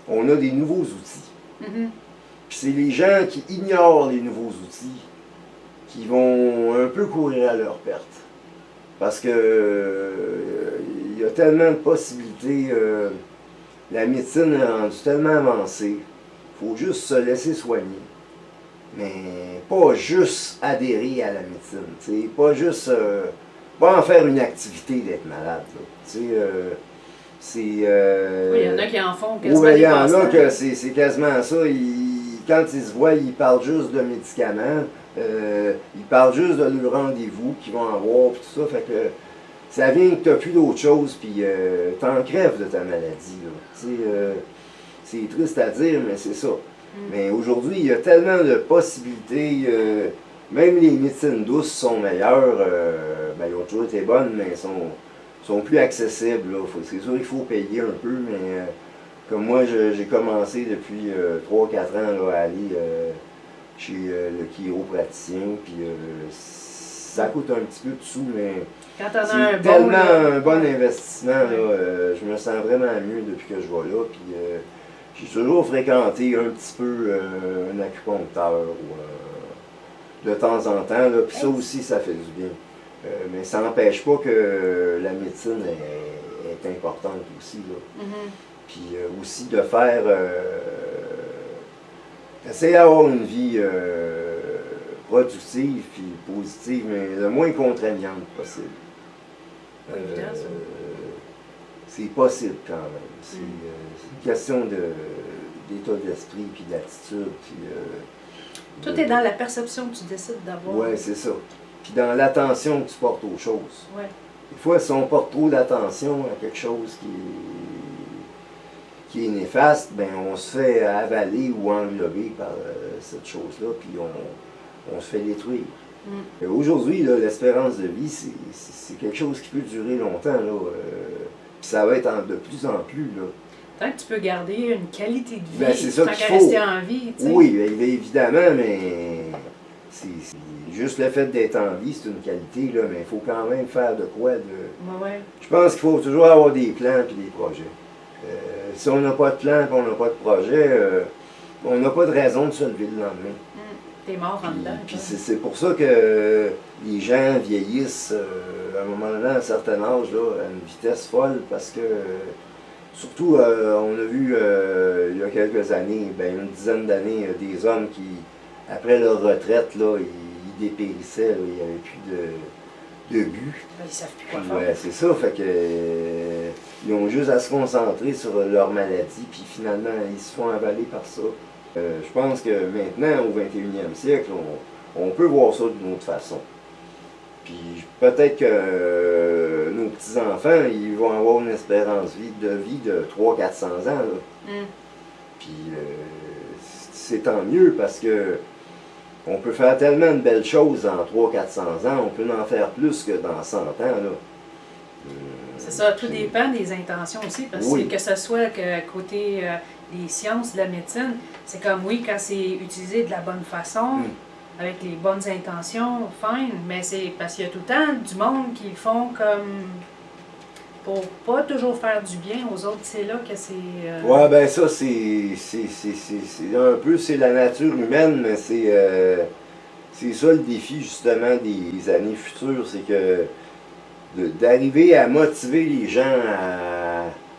on a des nouveaux outils. Puis c'est les gens qui ignorent les nouveaux outils qui vont un peu courir à leur perte. Parce que il y a tellement de possibilités. La médecine est rendue tellement avancée. Il faut juste se laisser soigner. Mais pas juste adhérer à la médecine. T'sais. Pas juste. Pas en faire une activité d'être malade. C'est. Oui, il y en a qui en font quasiment. Oui, il y en a que c'est quasiment ça. Quand ils se voient, ils parlent juste de médicaments. Ils parlent juste de leur rendez-vous qu'ils vont avoir, puis tout ça. Fait que ça vient que tu n'as plus d'autre chose, puis t'en crèves de ta maladie. C'est triste à dire, mais c'est ça. Mais aujourd'hui, il y a tellement de possibilités. Même les médecines douces sont meilleures. Ils ont toujours été bonnes, mais sont plus accessibles. C'est sûr qu'il faut payer un peu, mais comme moi, j'ai commencé depuis 3-4 ans là, à aller chez le chiropraticien, puis ça coûte un petit peu de sous, mais c'est tellement un bon investissement. Là, je me sens vraiment mieux depuis que je vais là, puis j'ai toujours fréquenté un petit peu un acupuncteur de temps en temps, puis ça aussi, ça fait du bien. Mais ça n'empêche pas que la médecine est importante aussi. Là. Puis aussi de faire. Essayer d'avoir une vie productive puis positive, mais le moins contraignante possible. C'est possible quand même. C'est une question d'état d'esprit puis d'attitude. Tout est dans la perception que tu décides d'avoir. Oui, c'est ça. Puis dans l'attention que tu portes aux choses. Ouais. Des fois, si on porte trop d'attention à quelque chose qui est néfaste, ben on se fait avaler ou englober par cette chose-là, puis on se fait détruire. Aujourd'hui, l'espérance de vie, c'est quelque chose qui peut durer longtemps, puis ça va être de plus en plus. Là. Tant que tu peux garder une qualité de vie, ben, c'est ça tant qu'il qu'à faut. rester en vie. T'sais. Oui, bien évidemment, mais c'est juste le fait d'être en vie, c'est une qualité, là, mais il faut quand même faire de quoi. Ouais. Je pense qu'il faut toujours avoir des plans et des projets. Si on n'a pas de plan et on n'a pas de projet, on n'a pas de raison de se lever le lendemain. T'es mort en dedans. Puis c'est pour ça que les gens vieillissent à un moment donné, à un certain âge, là, à une vitesse folle, parce que surtout, on a vu il y a quelques années, une dizaine d'années, des hommes qui, après leur retraite, là, ils dépérissaient, là, il n'y avait plus de but. Ils savent plus quoi Ouais, faire. c'est ça, fait que ils ont juste à se concentrer sur leur maladie, puis finalement, ils se font avaler par ça. Je pense que maintenant, au 21e siècle, on peut voir ça d'une autre façon. Puis peut-être que nos petits-enfants, ils vont avoir une espérance de vie de 300-400 ans. Là. Puis c'est tant mieux parce que on peut faire tellement de belles choses en 300-400 ans, on peut en faire plus que dans 100 ans. Là. C'est ça, tout dépend des intentions aussi, parce que ce soit côté les sciences de la médecine, c'est comme oui, quand c'est utilisé de la bonne façon, avec les bonnes intentions, fine, mais c'est parce qu'il y a tout le temps du monde qui le font comme pour pas toujours faire du bien aux autres. C'est là que c'est. Ouais, ben ça, c'est un peu, c'est la nature humaine, mais c'est ça le défi, justement, des années futures, c'est que d'arriver à motiver les gens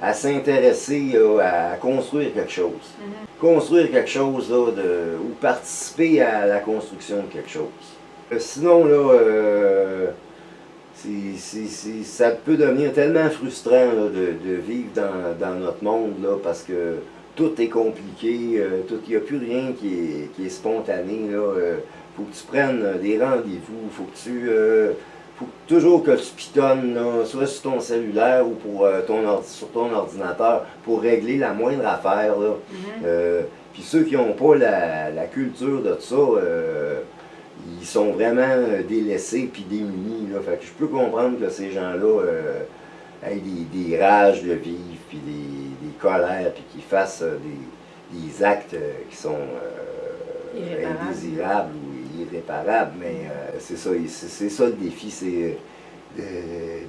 à s'intéresser à construire quelque chose. Construire quelque chose, là, ou participer à la construction de quelque chose. Sinon, là, ça peut devenir tellement frustrant là, de vivre dans notre monde, là, parce que tout est compliqué, il n'y a plus rien qui est spontané. Faut que tu prennes des rendez-vous, faut toujours que tu pitonnes, là, soit sur ton cellulaire ou sur ton ordinateur, pour régler la moindre affaire. Puis ceux qui n'ont pas la culture de ça, ils sont vraiment délaissés puis démunis. Là. Fait que je peux comprendre que ces gens-là aient des rages de vivre, puis des colères, puis qu'ils fassent des actes qui sont indésirables ou irréparables. Mais c'est ça le défi, c'est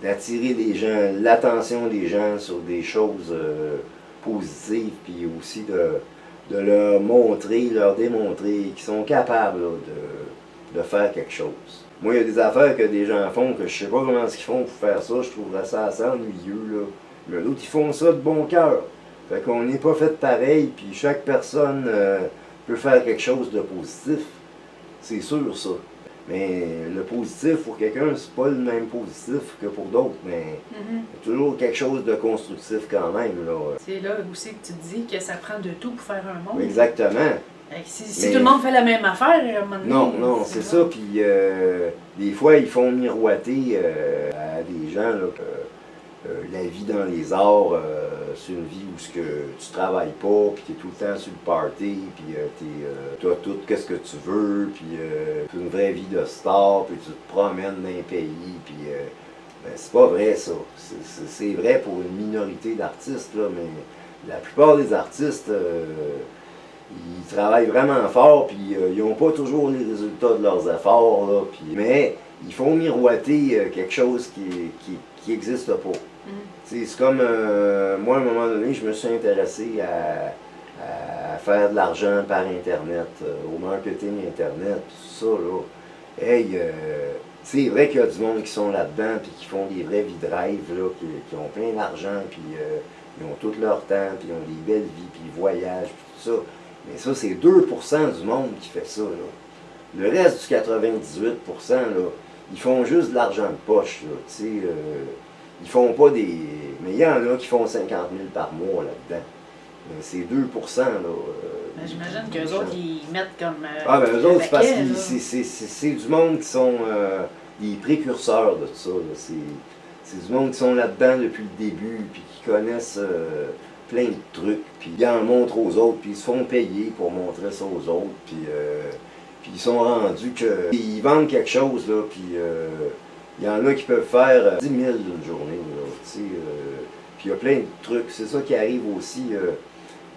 d'attirer les gens, l'attention des gens sur des choses positives, puis aussi de leur montrer, leur démontrer qu'ils sont capables là, de faire quelque chose. Moi, il y a des affaires que des gens font que je sais pas comment ils font pour faire ça, je trouverais ça assez ennuyeux, là. Mais d'autres, ils font ça de bon cœur. Fait qu'on n'est pas fait pareil, puis chaque personne peut faire quelque chose de positif. C'est sûr, ça. Mais le positif pour quelqu'un, c'est pas le même positif que pour d'autres, mais il y a toujours quelque chose de constructif quand même, là. C'est là aussi que tu te dis que ça prend de tout pour faire un monde. Exactement. Si tout le monde fait la même affaire, à un moment donné, non, c'est ça. Puis des fois, ils font miroiter à des gens là, que la vie dans les arts, c'est une vie où tu travailles pas, puis tu es tout le temps sur le party, puis tu as tout ce que tu veux, puis tu as une vraie vie de star, puis tu te promènes dans un pays, puis ben, c'est pas vrai ça. C'est vrai pour une minorité d'artistes, là, mais la plupart des artistes, ils travaillent vraiment fort, puis ils n'ont pas toujours les résultats de leurs efforts, là, mais ils font miroiter quelque chose qui n'existe pas. C'est comme, moi, à un moment donné, je me suis intéressé à faire de l'argent par Internet, au marketing Internet, tout ça, là. Hey, c'est vrai qu'il y a du monde qui sont là-dedans, puis qui font des vrais vies de rêve, là, qui ont plein d'argent, puis ils ont tout leur temps, puis ils ont des belles vies, puis ils voyagent, puis tout ça. Mais ça, c'est 2% du monde qui fait ça, là. Le reste du 98%, là, ils font juste de l'argent de poche, là, tu sais. Ils font pas des... Mais il y en a qui font 50 000 par mois là-dedans. C'est 2%, là. Ben, j'imagine qu'eux autres, ils mettent comme... ben eux autres, c'est parce paquet, que c'est du monde qui sont des précurseurs de tout ça, là. C'est du monde qui sont là-dedans depuis le début, puis qui connaissent plein de trucs, puis ils en montrent aux autres, puis ils se font payer pour montrer ça aux autres, puis ils sont rendus que... Ils vendent quelque chose, là, puis... il y en a qui peuvent faire 10 000 d'une journée, puis il y a plein de trucs. C'est ça qui arrive aussi.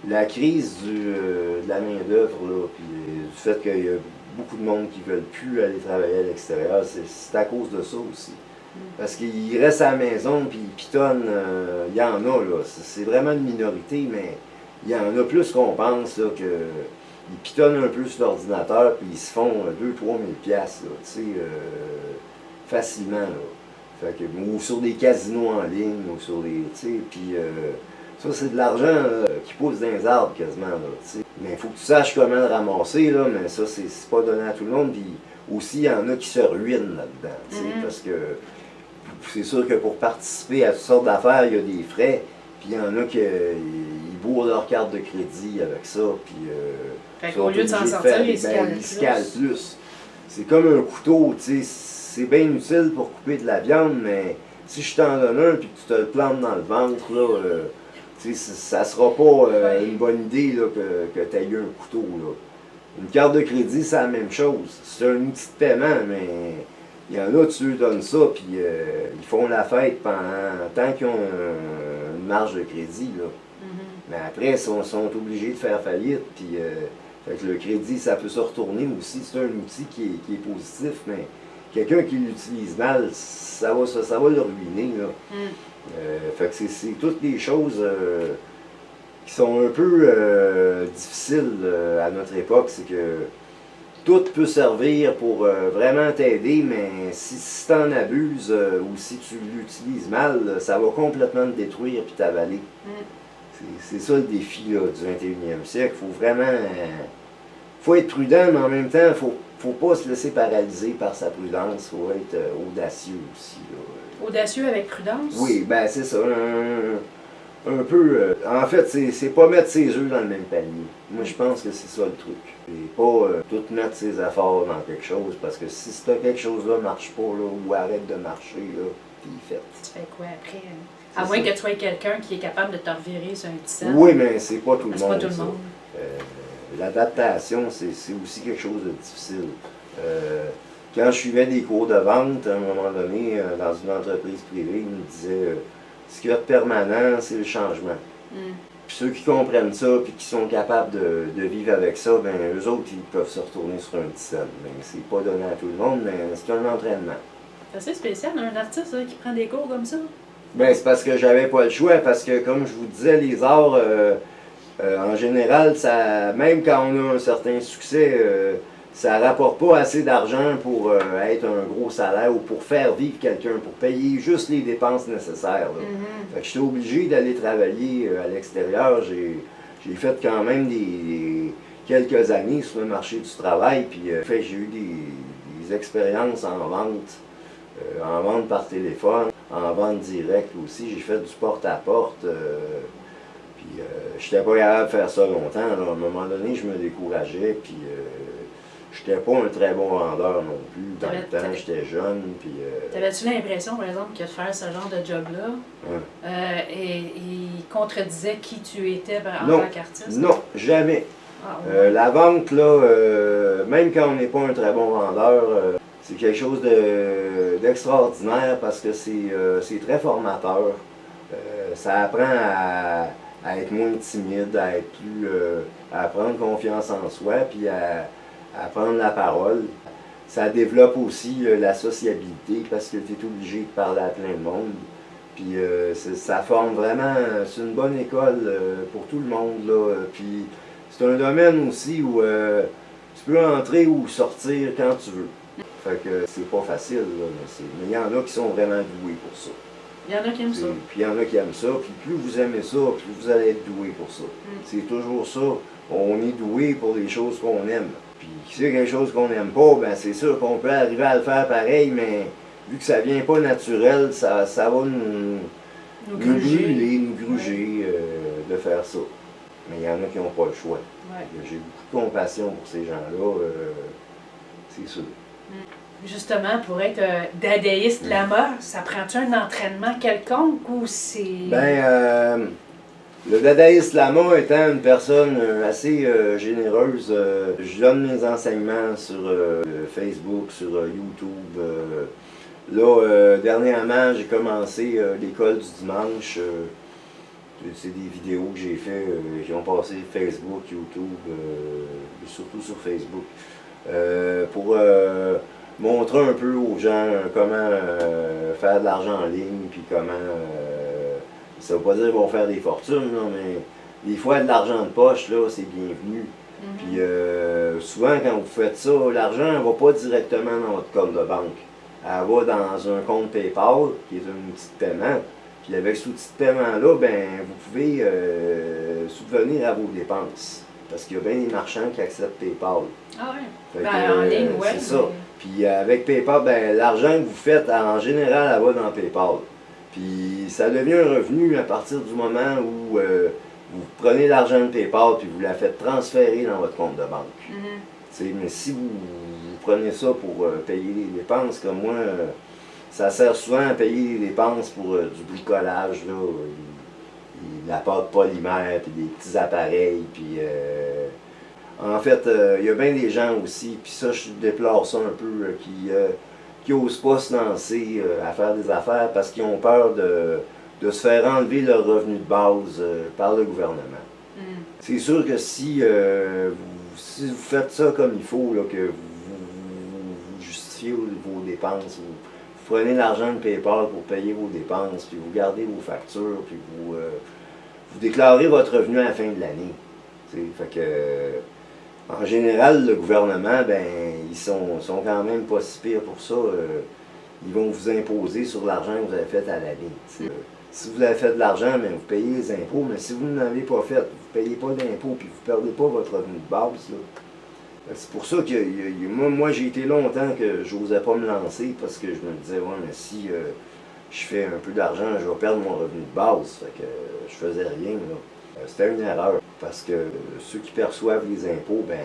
La crise de la main-d'œuvre, puis du fait qu'il y a beaucoup de monde qui ne veulent plus aller travailler à l'extérieur, c'est à cause de ça aussi. Parce qu'ils restent à la maison, puis ils pitonnent. Il y en a, là. C'est vraiment une minorité, mais il y en a plus qu'on pense, là, que... Ils pitonnent un peu sur l'ordinateur, puis ils se font 2 000 à 3 000 piastres, là, tu sais, facilement, là. Fait que, ou sur des casinos en ligne, ou sur des, tu sais, puis ça, c'est de l'argent qui pousse dans les arbres, quasiment, là, tu sais. Mais il faut que tu saches comment le ramasser, là, mais ça, c'est pas donné à tout le monde, puis aussi, il y en a qui se ruinent là-dedans, tu sais, parce que c'est sûr que pour participer à toutes sortes d'affaires, il y a des frais, puis il y en a qui ils bourrent leur carte de crédit avec ça, puis... fait qu'au lieu de s'en sortir, ils se calent plus. C'est comme un couteau, tu sais, c'est bien utile pour couper de la viande, mais si je t'en donne un, puis que tu te le plantes dans le ventre, là, tu sais, ça sera pas une bonne idée, là, que tu aies eu un couteau, là. Une carte de crédit, c'est la même chose. C'est un outil de paiement, mais... Il y en a, tu leur donnes ça, puis ils font la fête pendant tant qu'ils ont une marge de crédit, là. Mais après, ils sont obligés de faire faillite, puis fait que le crédit, ça peut se retourner aussi. C'est un outil qui est positif, mais quelqu'un qui l'utilise mal, ça va le ruiner, là. Fait que c'est toutes des choses qui sont un peu difficiles à notre époque. C'est que tout peut servir pour vraiment t'aider, mais si tu en abuses ou si tu l'utilises mal, ça va complètement te détruire puis t'avaler. C'est ça le défi là, du 21e siècle. Faut vraiment... faut être prudent, mais en même temps, faut pas se laisser paralyser par sa prudence. Faut être audacieux aussi. Là. Audacieux avec prudence? Oui, ben c'est ça. Un peu... en fait, c'est pas mettre ses œufs dans le même panier. Moi, je pense que c'est ça le truc. Et pas tout mettre ses efforts dans quelque chose, parce que si quelque chose-là marche pas, là, ou arrête de marcher, là, t'es fait. Tu fais quoi après? À moins que tu sois quelqu'un qui est capable de te revirer sur un petit sang. Oui, mais c'est pas tout le monde. C'est pas tout le monde. L'adaptation, c'est aussi quelque chose de difficile. Quand je suivais des cours de vente, à un moment donné, dans une entreprise privée, ils me disaient ce qu'il y a de permanent, c'est le changement. Puis ceux qui comprennent ça, puis qui sont capables de vivre avec ça, ben eux autres, ils peuvent se retourner sur un petit scène. Ben, c'est pas donné à tout le monde, mais c'est un entraînement. C'est assez spécial, un artiste là, qui prend des cours comme ça. Ben, c'est parce que j'avais pas le choix, parce que comme je vous disais, les arts, en général, ça, même quand on a un certain succès, ça rapporte pas assez d'argent pour être un gros salaire ou pour faire vivre quelqu'un, pour payer juste les dépenses nécessaires. Là. Fait que j'étais obligé d'aller travailler à l'extérieur. J'ai fait quand même quelques années sur le marché du travail, puis j'ai eu des expériences en vente par téléphone, en vente directe aussi. J'ai fait du porte-à-porte. Puis j'étais pas capable de faire ça longtemps. Alors, à un moment donné, je me décourageais. Puis j'étais pas un très bon vendeur non plus. Dans le temps, j'étais jeune. Puis t'avais-tu l'impression, par exemple, que de faire ce genre de job-là, et il contredisait qui tu étais en tant qu'artiste? Non, jamais. Ah, ouais. La vente, là, même quand on n'est pas un très bon vendeur, c'est quelque chose d'extraordinaire parce que c'est très formateur. Ça apprend à être moins timide, à prendre confiance en soi, puis à prendre la parole. Ça développe aussi la sociabilité parce que tu es obligé de parler à plein de monde. Puis ça forme vraiment, c'est une bonne école pour tout le monde, là. Puis c'est un domaine aussi où tu peux entrer ou sortir quand tu veux. Fait que c'est pas facile, là, mais il y en a qui sont vraiment doués pour ça. Il y en a qui aiment ça. Puis il y en a qui aiment ça, puis plus vous aimez ça, plus vous allez être doué pour ça. C'est toujours ça. On est doué pour des choses qu'on aime. Puis si c'est quelque chose qu'on n'aime pas, ben c'est sûr qu'on peut arriver à le faire pareil, mais vu que ça vient pas naturel, ça va nous brûler, nous gruger de faire ça. Mais il y en a qui n'ont pas le choix. Ouais. J'ai beaucoup de compassion pour ces gens-là, c'est sûr. Justement, pour être dadaïste lama, ça prend-tu un entraînement quelconque ou c'est... Ben, le dadaïste lama étant une personne assez généreuse, je donne mes enseignements sur Facebook, sur YouTube. Là, dernièrement, j'ai commencé l'école du dimanche. C'est des vidéos que j'ai fait qui ont passé Facebook, YouTube, surtout sur Facebook, pour montrer un peu aux gens comment faire de l'argent en ligne, puis comment, ça veut pas dire qu'ils vont faire des fortunes, là, mais des fois de l'argent de poche, là, c'est bienvenu. Puis souvent quand vous faites ça, l'argent ne va pas directement dans votre compte de banque. Elle va dans un compte PayPal, qui est un outil de paiement. Puis avec cet outil de paiement-là, ben, vous pouvez subvenir à vos dépenses. Parce qu'il y a bien des marchands qui acceptent PayPal. Ah oui. Ben, en ligne, oui. C'est ça. Puis avec PayPal, ben, l'argent que vous faites, en général, elle va dans PayPal. Puis ça devient un revenu à partir du moment où vous prenez l'argent de PayPal puis vous la faites transférer dans votre compte de banque. Mais si vous prenez ça pour payer les dépenses, comme moi, ça sert souvent à payer les dépenses pour du bricolage, là, la pâte polymère, puis des petits appareils, puis en fait, il y a bien des gens aussi, puis ça, je déplore ça un peu, qui n'osent pas se lancer à faire des affaires parce qu'ils ont peur de se faire enlever leur revenu de base par le gouvernement. Mm. C'est sûr que si vous faites ça comme il faut, là, que vous justifiez vos dépenses, vous prenez l'argent de PayPal pour payer vos dépenses, puis vous gardez vos factures, puis vous déclarez votre revenu à la fin de l'année. Fait que, en général, le gouvernement, ben, ils sont quand même pas si pires pour ça. Ils vont vous imposer sur l'argent que vous avez fait à l'année. Si vous avez fait de l'argent, ben, vous payez les impôts, mais si vous n'en avez pas fait, vous ne payez pas d'impôts, puis vous ne perdez pas votre revenu de base. C'est pour ça que moi j'ai été longtemps que je n'osais pas me lancer, parce que je me disais, ouais, mais si je fais un peu d'argent, je vais perdre mon revenu de base. Fait que je faisais rien. C'était une erreur, parce que ceux qui perçoivent les impôts, ben,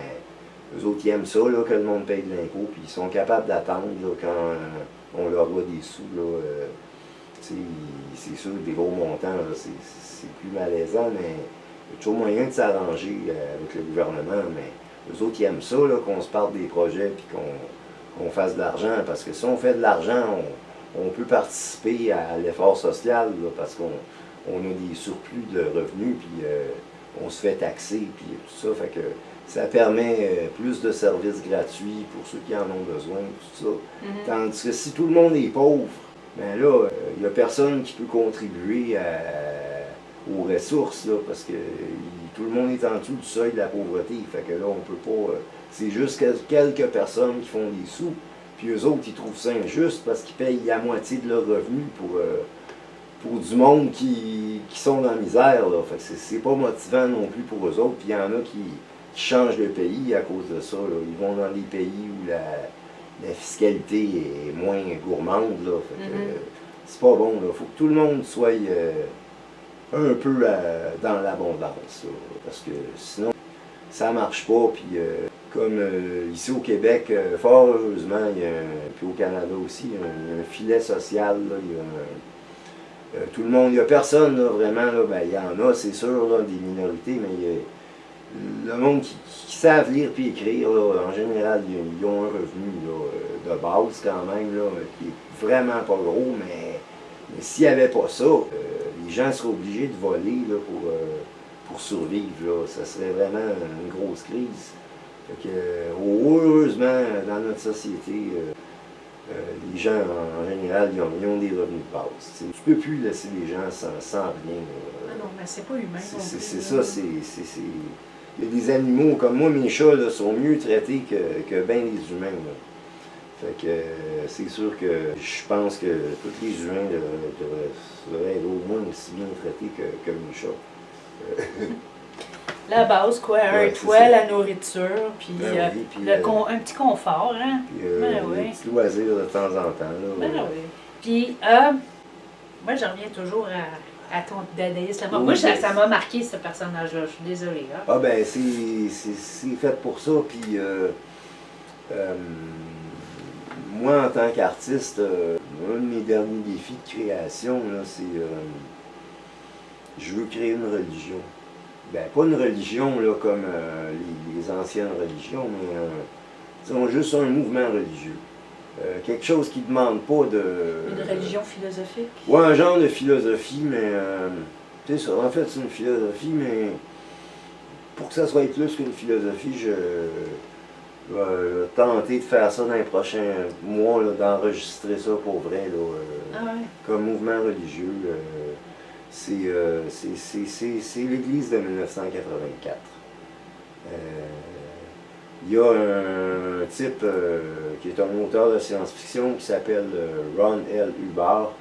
eux autres, ils aiment ça, là, que le monde paye de l'impôt, puis ils sont capables d'attendre quand on leur doit des sous. C'est sûr que des gros montants, c'est plus malaisant, mais il y a toujours moyen de s'arranger avec le gouvernement. Mais eux autres, ils aiment ça, qu'on se parle des projets puis qu'on fasse de l'argent. Parce que si on fait de l'argent, on peut participer à l'effort social, là, parce qu'on a des surplus de revenus, puis on se fait taxer, puis tout ça. Fait que ça permet plus de services gratuits pour ceux qui en ont besoin, tout ça. Mm-hmm. Tandis que si tout le monde est pauvre, ben là, il n'y a personne qui peut contribuer aux ressources, là, parce que tout le monde est en dessous du seuil de la pauvreté. Fait que là, on peut pas. C'est juste quelques personnes qui font des sous, puis eux autres, ils trouvent ça injuste parce qu'ils payent la moitié de leur revenu pour du monde qui sont dans la misère. Là. Fait que c'est pas motivant non plus pour eux autres. Puis il y en a qui changent de pays à cause de ça. Là. Ils vont dans des pays où la fiscalité est moins gourmande. Là. Fait que, c'est pas bon. Il faut que tout le monde soit un peu dans l'abondance. Là. Parce que sinon, ça marche pas. Puis comme ici au Québec, fort heureusement, puis au Canada aussi, il y a un filet social. Là, tout le monde, il n'y a personne là, vraiment, là, ben, il y en a, c'est sûr, là, des minorités, mais le monde qui savent lire et écrire, là, en général, ils ont un revenu là, de base quand même, là, qui est vraiment pas gros, mais s'il n'y avait pas ça, les gens seraient obligés de voler là, pour survivre. Là. Ça serait vraiment une grosse crise. Fait que, heureusement, dans notre société, les gens, en général, ils ont des revenus de base. Tu ne peux plus laisser les gens sans rien. Ah non, mais c'est pas humain. C'est ça, il y a des animaux, comme moi, mes chats là, sont mieux traités que bien les humains. Là. Fait que c'est sûr que je pense que tous les humains devraient être au moins aussi bien traités que mes chats. La base, quoi, un Ouais, toit, la nourriture, puis, Ben oui, puis, un petit confort, hein? Puis Ben des oui. petits loisirs de temps en temps. Là, Ben oui. Puis, moi, je reviens toujours à ton dadaïsme. Oui, Moi, ben, ça m'a marqué, ce personnage-là. Je suis désolée. Hein? Ah ben, c'est fait pour ça. Puis, moi, en tant qu'artiste, un de mes derniers défis de création, là, c'est je veux créer une religion. Ben, pas une religion là, comme les anciennes religions, mais disons juste un mouvement religieux. Quelque chose qui ne demande pas de... Une religion philosophique? Ouais, un genre de philosophie, mais... tu sais, en fait, c'est une philosophie, mais pour que ça soit plus qu'une philosophie, je vais tenter de faire ça dans les prochains mois, là, d'enregistrer ça pour vrai, là, Ah ouais. comme mouvement religieux. C'est l'Église de 1984. Il y a un type qui est un auteur de science-fiction qui s'appelle Ron L. Hubbard,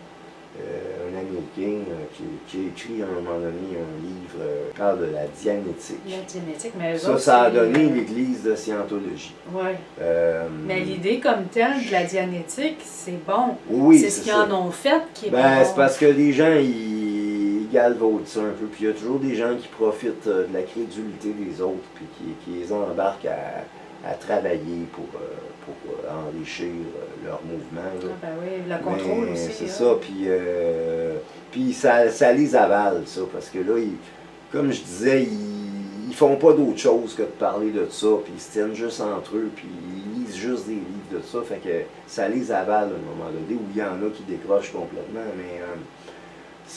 un Américain qui a écrit à un moment donné un livre qui parle de la dianétique. La génétique, mais Ça a donné l'Église de Scientologie. Oui. Mais l'idée comme telle de la dianétique, c'est bon. Oui, c'est ce qu'ils en ont fait qui est ben, bon. c'est parce que les gens, ils galvaudent ça un peu. Puis il y a toujours des gens qui profitent de la crédulité des autres, puis qui les embarquent à travailler pour enrichir leur mouvement. Là. Ah ben oui, le contrôle Mais aussi. c'est hein. ça, puis ça les avale, ça, parce que là, comme je disais, ils font pas d'autre chose que de parler de ça, puis ils se tiennent juste entre eux, puis ils lisent juste des livres de ça, fait que ça les avale à un moment donné, où il y en a qui décrochent complètement, mais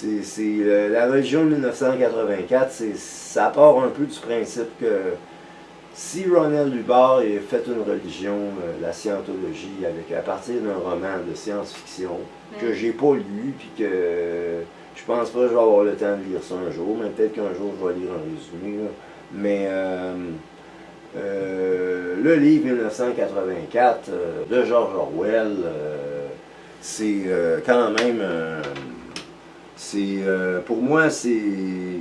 La religion de 1984, ça part un peu du principe que si Ronald Hubbard a fait une religion, la scientologie, à partir d'un roman de science-fiction que j'ai pas lu, puis que je pense pas que je vais avoir le temps de lire ça un jour, mais peut-être qu'un jour je vais lire un résumé. Là. Mais le livre 1984 de George Orwell, c'est quand même... pour moi, c'est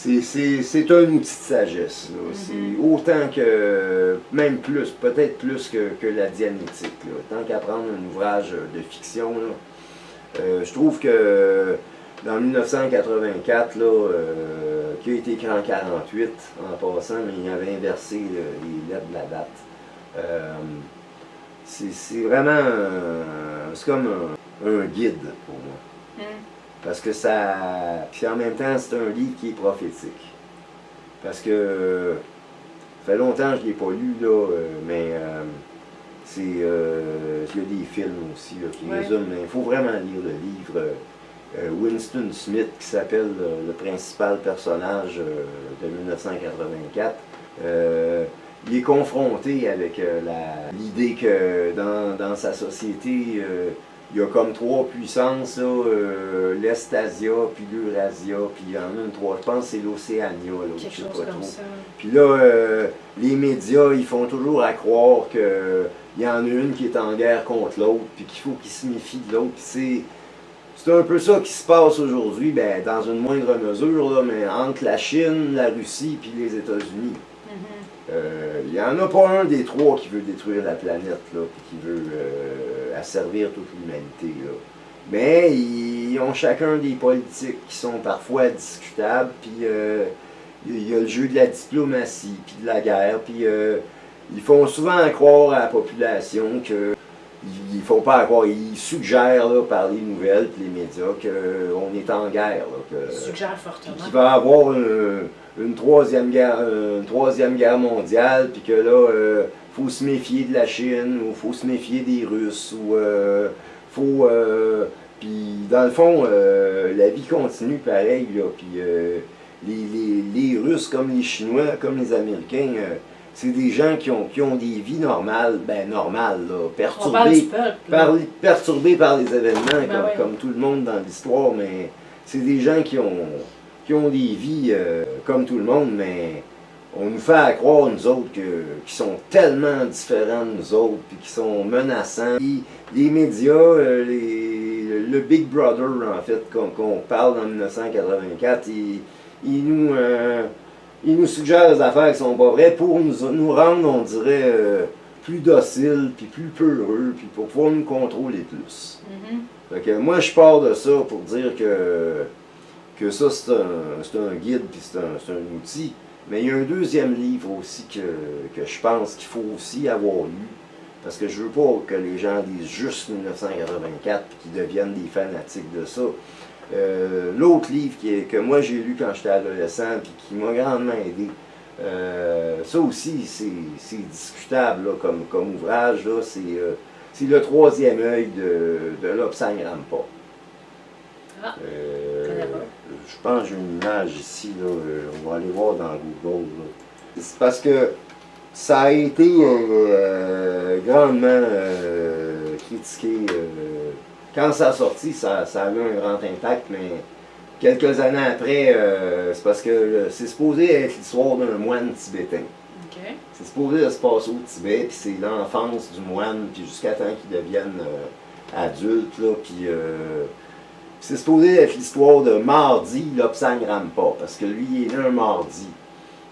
un outil de sagesse. C'est autant que, même plus, peut-être plus que la dianétique. Là. Tant qu'apprendre un ouvrage de fiction, là, je trouve que dans 1984, là, qui a été écrit en 48 en passant, mais il avait inversé les lettres de la date. C'est vraiment, c'est comme un guide pour moi. Parce que ça. Puis en même temps, c'est un livre qui est prophétique. Parce que. Ça fait longtemps que je ne l'ai pas lu, là, mais il y a des films aussi là, qui résument. Mais il faut vraiment lire le livre. Winston Smith, qui s'appelle le principal personnage de 1984. Il est confronté avec l'idée que dans sa société, il y a comme trois puissances, l'Estasia, puis l'Eurasia, puis il y en a une troisième, je pense que c'est l'Océania. Quelque chose comme ça. Puis là, les médias, ils font toujours à croire qu'il y en a une qui est en guerre contre l'autre, puis qu'il faut qu'ils se méfient de l'autre. C'est un peu ça qui se passe aujourd'hui, ben, dans une moindre mesure, là, mais entre la Chine, la Russie, puis les États-Unis. Il n'y en a pas un des trois qui veut détruire la planète, là, puis qui veut asservir toute l'humanité. Là. Mais ils ont chacun des politiques qui sont parfois discutables, puis il y a le jeu de la diplomatie, puis de la guerre, puis ils font souvent croire à la population que ils font pas croire, ils suggèrent là, par les nouvelles et les médias qu'on est en guerre. Là, ils suggèrent fortement. Qu'il va y avoir une troisième guerre mondiale, puis que là, faut se méfier de la Chine, ou faut se méfier des Russes, ou faut... puis dans le fond, la vie continue pareil, là, puis les Russes comme les Chinois, comme les Américains... c'est des gens qui ont des vies normales, là, perturbées par les événements, comme tout le monde dans l'histoire, mais c'est des gens qui ont des vies comme tout le monde, mais on nous fait croire, nous autres, qui sont tellement différents de nous autres, puis qui sont menaçants. Les médias, le Big Brother, en fait, qu'on parle en 1984, il nous suggère des affaires qui sont pas vraies pour nous rendre, on dirait, plus dociles, puis plus peureux, puis pour pouvoir nous contrôler plus. Fait que moi, je pars de ça pour dire que ça, c'est un guide, puis c'est un outil. Mais il y a un deuxième livre aussi que je pense qu'il faut aussi avoir lu, parce que je veux pas que les gens lisent juste 1984 et qu'ils deviennent des fanatiques de ça. L'autre livre que moi j'ai lu quand j'étais adolescent et qui m'a grandement aidé, ça aussi c'est discutable là, comme ouvrage, c'est Le Troisième œil de Lobsang Rampa. Je pense que j'ai une image ici, là, on va aller voir dans Google. C'est parce que ça a été grandement critiqué. Quand ça a sorti, ça a eu un grand impact, mais quelques années après, c'est parce que c'est supposé être l'histoire d'un moine tibétain. Okay. C'est supposé se passer au Tibet, puis c'est l'enfance du moine, puis jusqu'à temps qu'il devienne adulte, là, puis c'est supposé être l'histoire de Mardi Lobsang Rampa, parce que lui, il est né un mardi.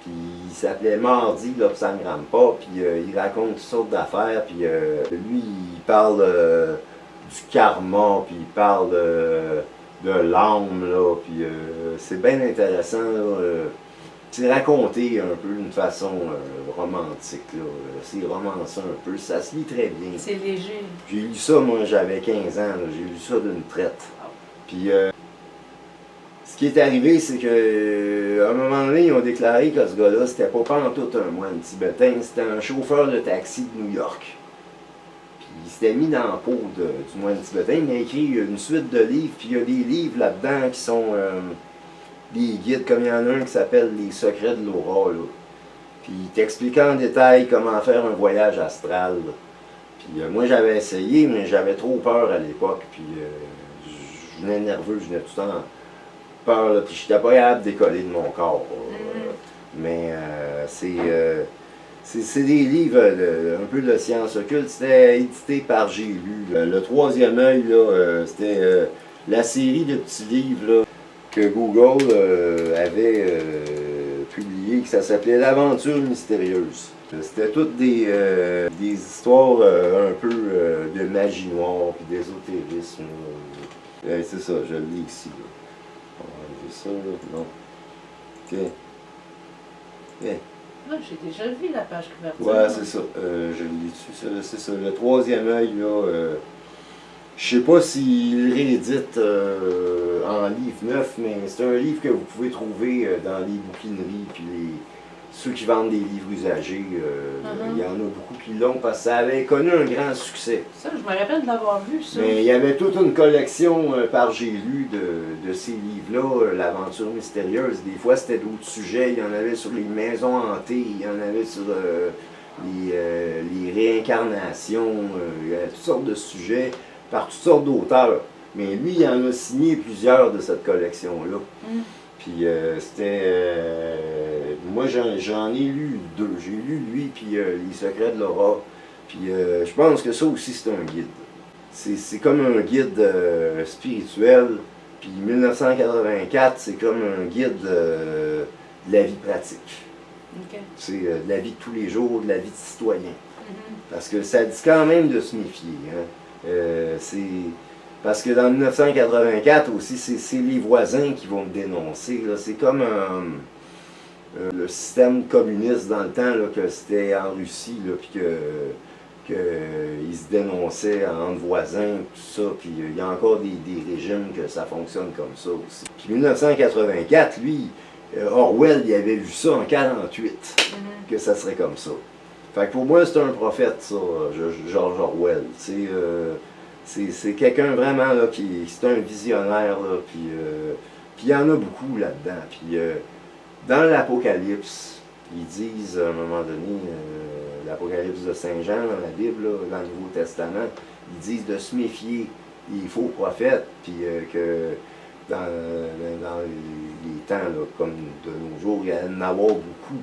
Puis il s'appelait Mardi Lobsang Rampa, puis il raconte toutes sortes d'affaires, puis lui, il parle du karma, puis il parle de l'âme, là, puis c'est bien intéressant, là. C'est raconté un peu d'une façon romantique, là. C'est romancé un peu, ça se lit très bien. C'est léger. J'ai lu ça, moi, j'avais 15 ans, là. J'ai lu ça d'une traite. Puis, ce qui est arrivé, c'est qu'à un moment donné, ils ont déclaré que ce gars-là, c'était pas pantoute un moine tibétain, c'était un chauffeur de taxi de New York. il s'était mis dans la peau du moine tibétain. Il a écrit une suite de livres, puis il y a des livres là-dedans qui sont des guides, comme il y en a un qui s'appelle Les secrets de l'aura. Là. Puis il t'expliquait en détail comment faire un voyage astral. Là. Puis moi j'avais essayé, mais j'avais trop peur à l'époque. Puis je venais nerveux, je venais tout le temps peur. Là, puis je n'étais pas capable de décoller de mon corps. Mais c'est des livres un peu de science occulte. C'était édité par J'ai lu. Le troisième œil, c'était la série de petits livres là, que Google avait publié, que ça s'appelait L'Aventure mystérieuse. C'était toutes des histoires un peu de magie noire et d'ésotérisme. C'est ça, je le lis ici. Là. On va enlever ça, là. Non. Ok. Okay. Ah, j'ai déjà vu la page couverture. Ouais, c'est ça. Je le lis dessus. C'est ça. Le troisième œil, là. Je sais pas s'il réédite en livre neuf, mais c'est un livre que vous pouvez trouver dans les bouquineries, puis ceux qui vendent des livres usagés. Il y en a beaucoup qui l'ont parce que ça avait connu un grand succès. Ça, je me rappelle de l'avoir vu, ça. Mais il y avait toute une collection par J'ai lu de ces livres-là, L'Aventure mystérieuse. Des fois, c'était d'autres sujets. Il y en avait sur les maisons hantées, il y en avait sur les réincarnations, il y avait toutes sortes de sujets par toutes sortes d'auteurs. Mais lui, il en a signé plusieurs de cette collection-là. Puis moi, j'en ai lu deux. J'ai lu lui, puis Les secrets de l'aura. Puis je pense que ça aussi, c'est un guide. C'est comme un guide spirituel. Puis 1984, c'est comme un guide de la vie pratique. Okay. C'est de la vie de tous les jours, de la vie de citoyen. Parce que ça dit quand même de se méfier. Hein. Parce que dans 1984 aussi, c'est les voisins qui vont me dénoncer. C'est comme le système communiste dans le temps, là, que c'était en Russie, puis qu'ils se dénonçaient entre voisins, tout ça. Puis il y a encore des régimes que ça fonctionne comme ça aussi. Puis 1984, lui, Orwell, il avait vu ça en 1948, que ça serait comme ça. Fait que pour moi, c'est un prophète, ça, George Orwell. C'est quelqu'un vraiment là, c'est un visionnaire, là, puis il y en a beaucoup là-dedans. Puis dans l'Apocalypse, ils disent à un moment donné, l'Apocalypse de Saint Jean dans la Bible, là, dans le Nouveau Testament, ils disent de se méfier des faux prophètes, puis que dans les temps là, comme de nos jours, il y en a beaucoup.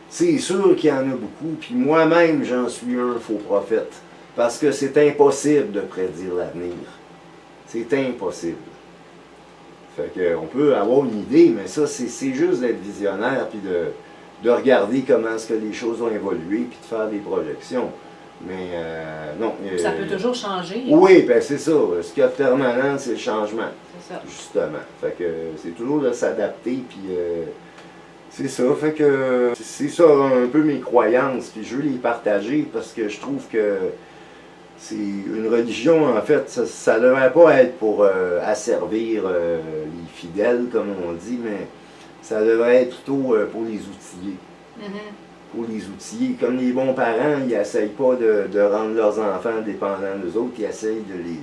C'est sûr qu'il y en a beaucoup, puis moi-même j'en suis un faux prophète. Parce que c'est impossible de prédire l'avenir. C'est impossible. Fait qu'on peut avoir une idée, mais ça, c'est juste d'être visionnaire, puis de regarder comment est-ce que les choses ont évolué, puis de faire des projections. Mais non. Ça peut toujours changer. Oui, ben c'est ça. Ce qu'il y a de permanent, c'est le changement. C'est ça. Justement. Fait que c'est toujours de s'adapter, puis c'est ça. Fait que c'est ça un peu mes croyances, puis je veux les partager parce que je trouve que c'est une religion, en fait, ça ne devrait pas être pour asservir les fidèles, comme on dit, mais ça devrait être plutôt pour les outiller. Pour les outiller. Comme les bons parents, ils n'essayent pas de rendre leurs enfants dépendants d'eux autres, ils essayent de les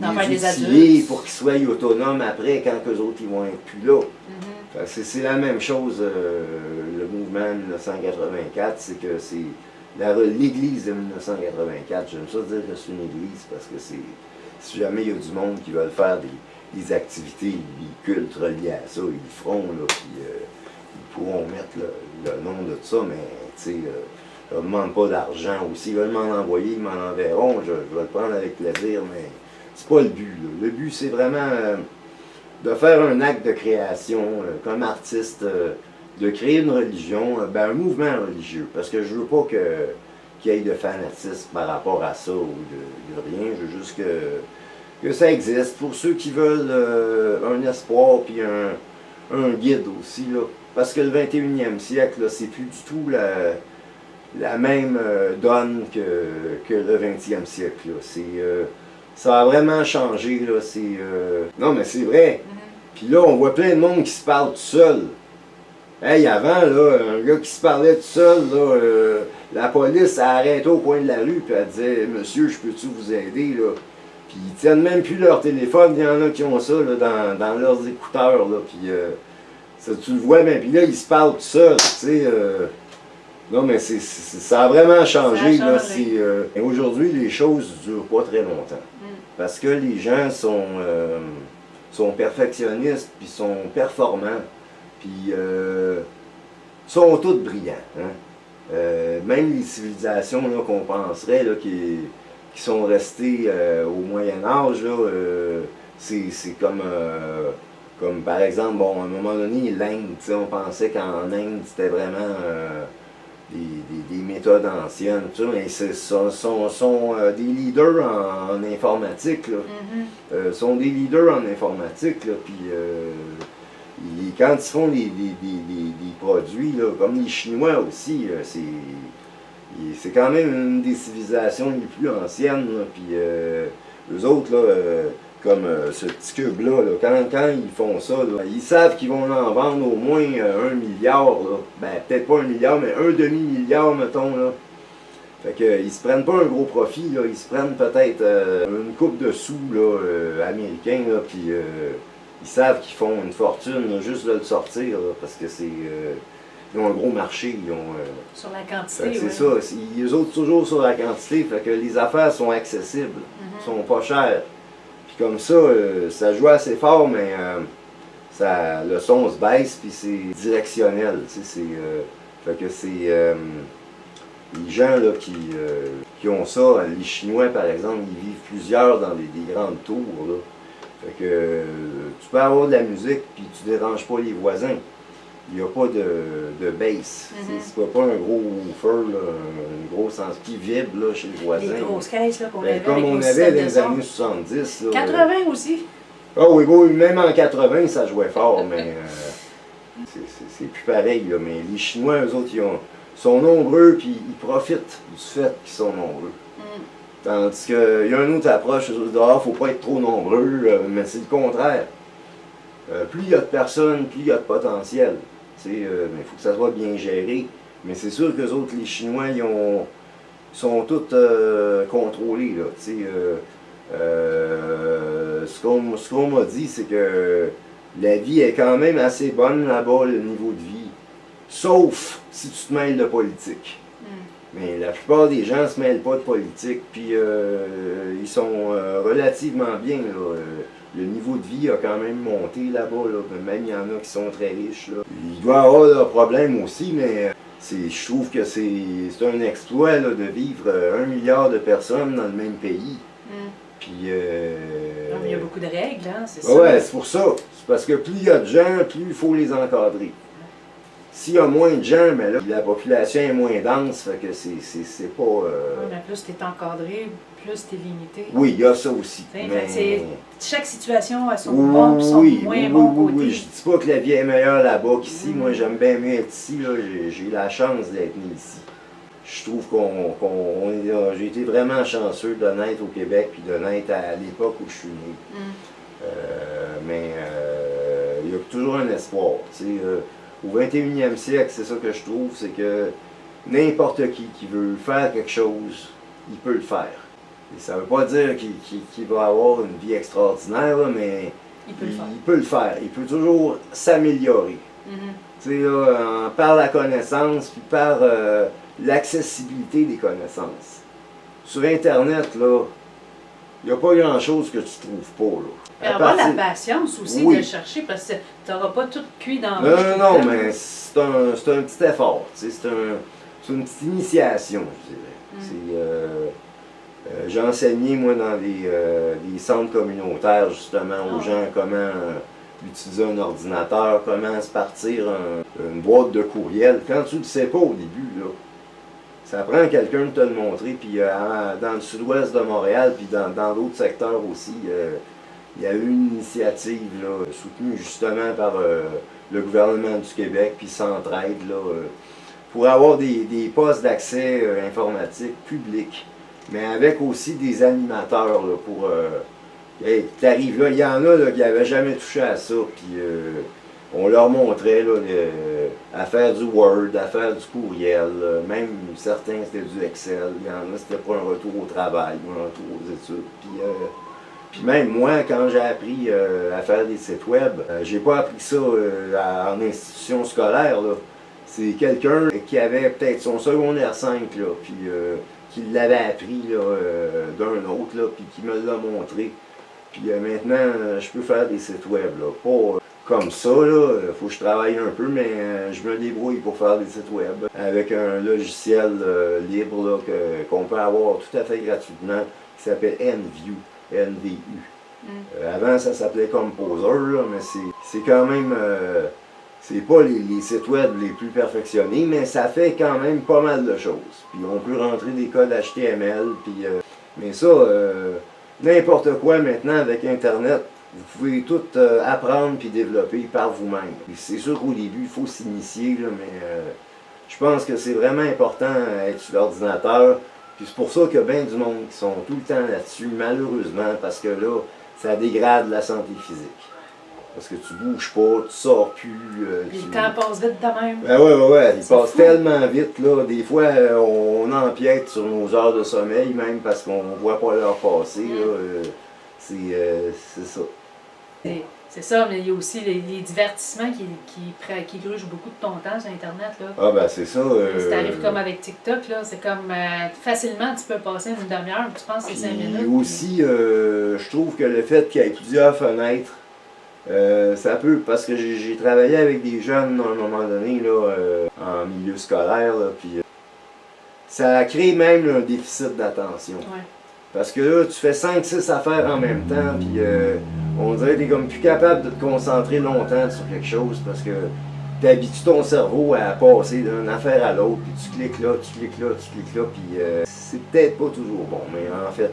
outiller pour qu'ils soient autonomes après, quand eux autres ils vont être plus là. C'est la même chose, le mouvement 1984, c'est que c'est l'Église de 1984, j'aime ça dire que c'est une église parce que si jamais il y a du monde qui veulent faire des activités, des cultes reliés à ça, ils le feront, là, puis ils pourront mettre le nom de ça, mais tu sais, je ne demande pas d'argent aussi. S'ils veulent m'en envoyer, ils m'en enverront, je vais le prendre avec plaisir, mais c'est pas le but. Là. Le but, c'est vraiment de faire un acte de création, comme artiste, de créer une religion, un mouvement religieux, parce que je veux pas qu'il y ait de fanatisme par rapport à ça ou de rien, je veux juste que ça existe pour ceux qui veulent un espoir puis un guide aussi, là, parce que le 21e siècle, c'est plus du tout la même donne que le 20e siècle. Ça a vraiment changé, là, non mais c'est vrai, puis là on voit plein de monde qui se parle tout seul. Hey, avant, là, un gars qui se parlait tout seul, là, la police a arrêté au coin de la rue, puis elle disait, monsieur, je peux-tu vous aider, là? Puis ils tiennent même plus leur téléphone, il y en a qui ont ça, là, dans leurs écouteurs, là, puis ça, tu le vois, mais puis là, ils se parlent tout seuls, tu sais. Non, mais ça a vraiment changé, Ça a là. changé. Aujourd'hui, les choses ne durent pas très longtemps. Parce que les gens sont perfectionnistes, puis sont performants, puis sont tous brillants. Hein? Même les civilisations là, qu'on penserait là, qui sont restées au Moyen Âge, là, c'est comme par exemple, bon, à un moment donné, l'Inde, on pensait qu'en Inde, c'était vraiment des méthodes anciennes, tout ça, mais ce sont des leaders en informatique, là. Sont des leaders en informatique, là, puis quand ils font des produits, là, comme les Chinois aussi, c'est quand même une des civilisations les plus anciennes, là, puis eux autres, là, comme ce petit cube-là, là, quand ils font ça, là, ils savent qu'ils vont en vendre au moins 1 milliard, là. Ben, peut-être pas 1 milliard, mais un demi-milliard, mettons, là. Fait que, ils se prennent pas un gros profit, là, ils se prennent peut-être une coupe de sous là, américains, là, puis ils savent qu'ils font une fortune là, juste de le sortir, là, parce que ils ont un gros marché, ils ont... Sur la quantité, c'est oui. ça, ils autres toujours sur la quantité, fait que les affaires sont accessibles, sont pas chères. Puis comme ça, ça joue assez fort, mais le son se baisse, puis c'est directionnel, tu sais, fait que c'est... les gens là, qui ont ça, les Chinois par exemple, ils vivent plusieurs dans des grandes tours. Là. Fait que tu peux avoir de la musique puis tu déranges pas les voisins. Il n'y a pas de bass. C'est pas un gros woofer, là, un gros sens qui vibre là, chez le voisin. Les grosses caisses là, qu'on Ben, avait. comme avec on nos avait systèmes dans de les son. années 70. Là, 80 aussi. Ah oui, oui, même en 80, ça jouait fort, mais c'est plus pareil. Là. Mais les Chinois, eux autres, ils sont nombreux, puis ils profitent du fait qu'ils sont nombreux. Tandis qu'il y a une autre approche, eux autres disent, ah, faut pas être trop nombreux, mais c'est le contraire. Plus il y a de personnes, plus il y a de potentiel. Mais il faut que ça soit bien géré. Mais c'est sûr qu'eux autres, les Chinois, ils sont tous contrôlés. Là, ce qu'on m'a dit, c'est que la vie est quand même assez bonne là-bas, le niveau de vie. Sauf si tu te mêles de politique. Mais la plupart des gens ne se mêlent pas de politique, puis ils sont relativement bien. Là. Le niveau de vie a quand même monté là-bas, là. Même il y en a qui sont très riches. Là. Ils doivent avoir leurs problèmes aussi, mais je trouve que c'est un exploit là, de vivre 1 milliard de personnes dans le même pays. Puis, Non, mais il y a beaucoup de règles, hein, c'est ça. ouais, c'est pour ça. C'est parce que plus il y a de gens, plus il faut les encadrer. S'il y a moins de gens, mais là, la population est moins dense, fait que c'est pas... Ouais, mais plus tu es encadré, plus tu es limité. Oui, il y a ça aussi. Fait Mais... que chaque situation a son bon et son moins bon côté. Oui, je dis pas que la vie est meilleure là-bas qu'ici. Moi, j'aime bien mieux être ici. J'ai eu la chance d'être né ici. Je trouve j'ai été vraiment chanceux de naître au Québec puis de naître à l'époque où je suis né. Mais il y a toujours un espoir. Au 21e siècle, c'est ça que je trouve, c'est que n'importe qui veut faire quelque chose, il peut le faire. Et ça ne veut pas dire qu'il va avoir une vie extraordinaire, là, mais il peut le faire. Il peut le faire. Il peut toujours s'améliorer. Par la connaissance, puis par l'accessibilité des connaissances. Sur Internet, là, il n'y a pas grand-chose que tu ne trouves pas. Là. Et avoir la patience aussi de chercher, parce que tu n'auras pas tout cuit dans le Non, mais c'est un petit effort. C'est une petite initiation, je dirais. J'ai enseigné, moi, dans des centres communautaires, justement, aux gens comment utiliser un ordinateur, comment se partir une boîte de courriel. Quand tu ne le sais pas au début, là, ça prend quelqu'un de te le montrer. Puis dans le sud-ouest de Montréal, puis dans d'autres secteurs aussi, il y a eu une initiative là, soutenue justement par le gouvernement du Québec, puis Centraide, là, pour avoir des postes d'accès informatique publics, mais avec aussi des animateurs là, pour... hey, t'arrives là, il y en a là, qui n'avaient jamais touché à ça, puis on leur montrait là, à faire du Word, à faire du courriel, même certains c'était du Excel, il y en a c'était pour un retour au travail ou un retour aux études. Puis même moi, quand j'ai appris à faire des sites web, j'ai pas appris ça en institution scolaire, là. C'est quelqu'un qui avait peut-être son secondaire 5, là, puis qui l'avait appris d'un autre, là, puis qui me l'a montré. Puis maintenant, je peux faire des sites web, là. Pas comme ça, là. Faut que je travaille un peu, mais je me débrouille pour faire des sites web. Avec un logiciel libre là, qu'on peut avoir tout à fait gratuitement, qui s'appelle NVU. NVU. Avant, ça s'appelait Composer, là, mais c'est quand même... c'est pas les sites web les plus perfectionnés, mais ça fait quand même pas mal de choses. Puis on peut rentrer des codes HTML, puis... mais ça, n'importe quoi maintenant avec Internet, vous pouvez tout apprendre puis développer par vous-même. C'est sûr qu'au début, il faut s'initier, mais je pense que c'est vraiment important d'être sur l'ordinateur. Puis c'est pour ça qu'il y a bien du monde qui sont tout le temps là-dessus, malheureusement, parce que là, ça dégrade la santé physique. Parce que tu bouges pas, tu sors plus. Puis le temps passe vite de même. Ben ouais, il passe tellement vite, là. Des fois, on empiète sur nos heures de sommeil, même parce qu'on voit pas l'heure passer, là. C'est ça. C'est ça, mais il y a aussi les divertissements qui grugent beaucoup de ton temps sur Internet, là. Ah ben c'est ça. Si t'arrives comme avec TikTok, là, c'est comme facilement tu peux passer une demi-heure, tu penses que c'est 5 minutes. Et aussi, je trouve que le fait qu'il y ait plusieurs fenêtres, ça peut, parce que j'ai travaillé avec des jeunes à un moment donné, là, en milieu scolaire, là, puis ça crée même un déficit d'attention. Ouais. Parce que là, tu fais 5-6 affaires en même temps, puis on dirait que tu es comme plus capable de te concentrer longtemps sur quelque chose, parce que tu habitues ton cerveau à passer d'une affaire à l'autre, puis tu cliques là, tu cliques là, tu cliques là, puis c'est peut-être pas toujours bon, mais en fait...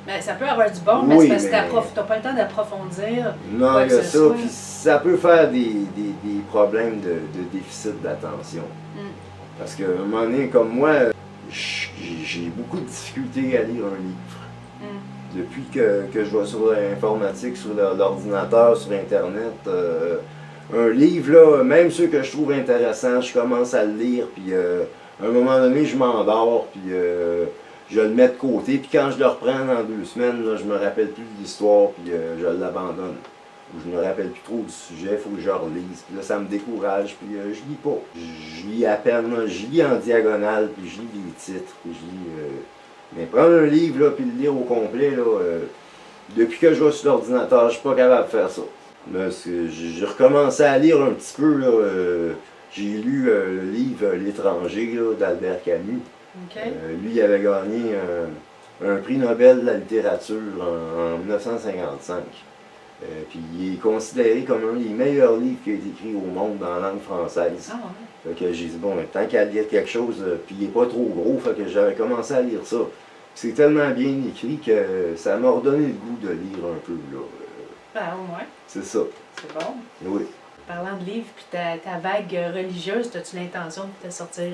Ben, ça peut avoir du bon, mais oui, c'est parce que t'as pas le temps d'approfondir. Non, il y a ça, puis ça peut faire des problèmes de déficit d'attention. Parce qu'à un moment donné, comme moi, j'ai beaucoup de difficultés à lire un livre. Depuis que je vais sur l'informatique, sur l'ordinateur, sur Internet, un livre, là, même ceux que je trouve intéressants, je commence à le lire, puis à un moment donné, je m'endors, puis je le mets de côté, puis quand je le reprends dans 2 semaines, là, je me rappelle plus de l'histoire, puis je l'abandonne. Ou je me rappelle plus trop du sujet, il faut que je relise, puis là ça me décourage, puis je lis pas. Je lis à peine, là, je lis en diagonale, puis je lis des titres, puis je lis... mais prendre un livre, là, puis le lire au complet, là, depuis que je vais sur l'ordinateur, je suis pas capable de faire ça. J'ai recommencé à lire un petit peu, là, j'ai lu le livre L'étranger, d'Albert Camus. Okay. Lui, il avait gagné un prix Nobel de la littérature en 1955. Puis il est considéré comme un des meilleurs livres qui a été écrit au monde dans la langue française. Ah ouais. Fait que j'ai dit, bon, tant qu'à lire quelque chose, puis il n'est pas trop gros, fait que j'avais commencé à lire ça. C'est tellement bien écrit que ça m'a redonné le goût de lire un peu, là. Ben au moins. C'est ça. C'est bon. Oui. Parlant de livres, puis ta vague religieuse, as-tu l'intention de te sortir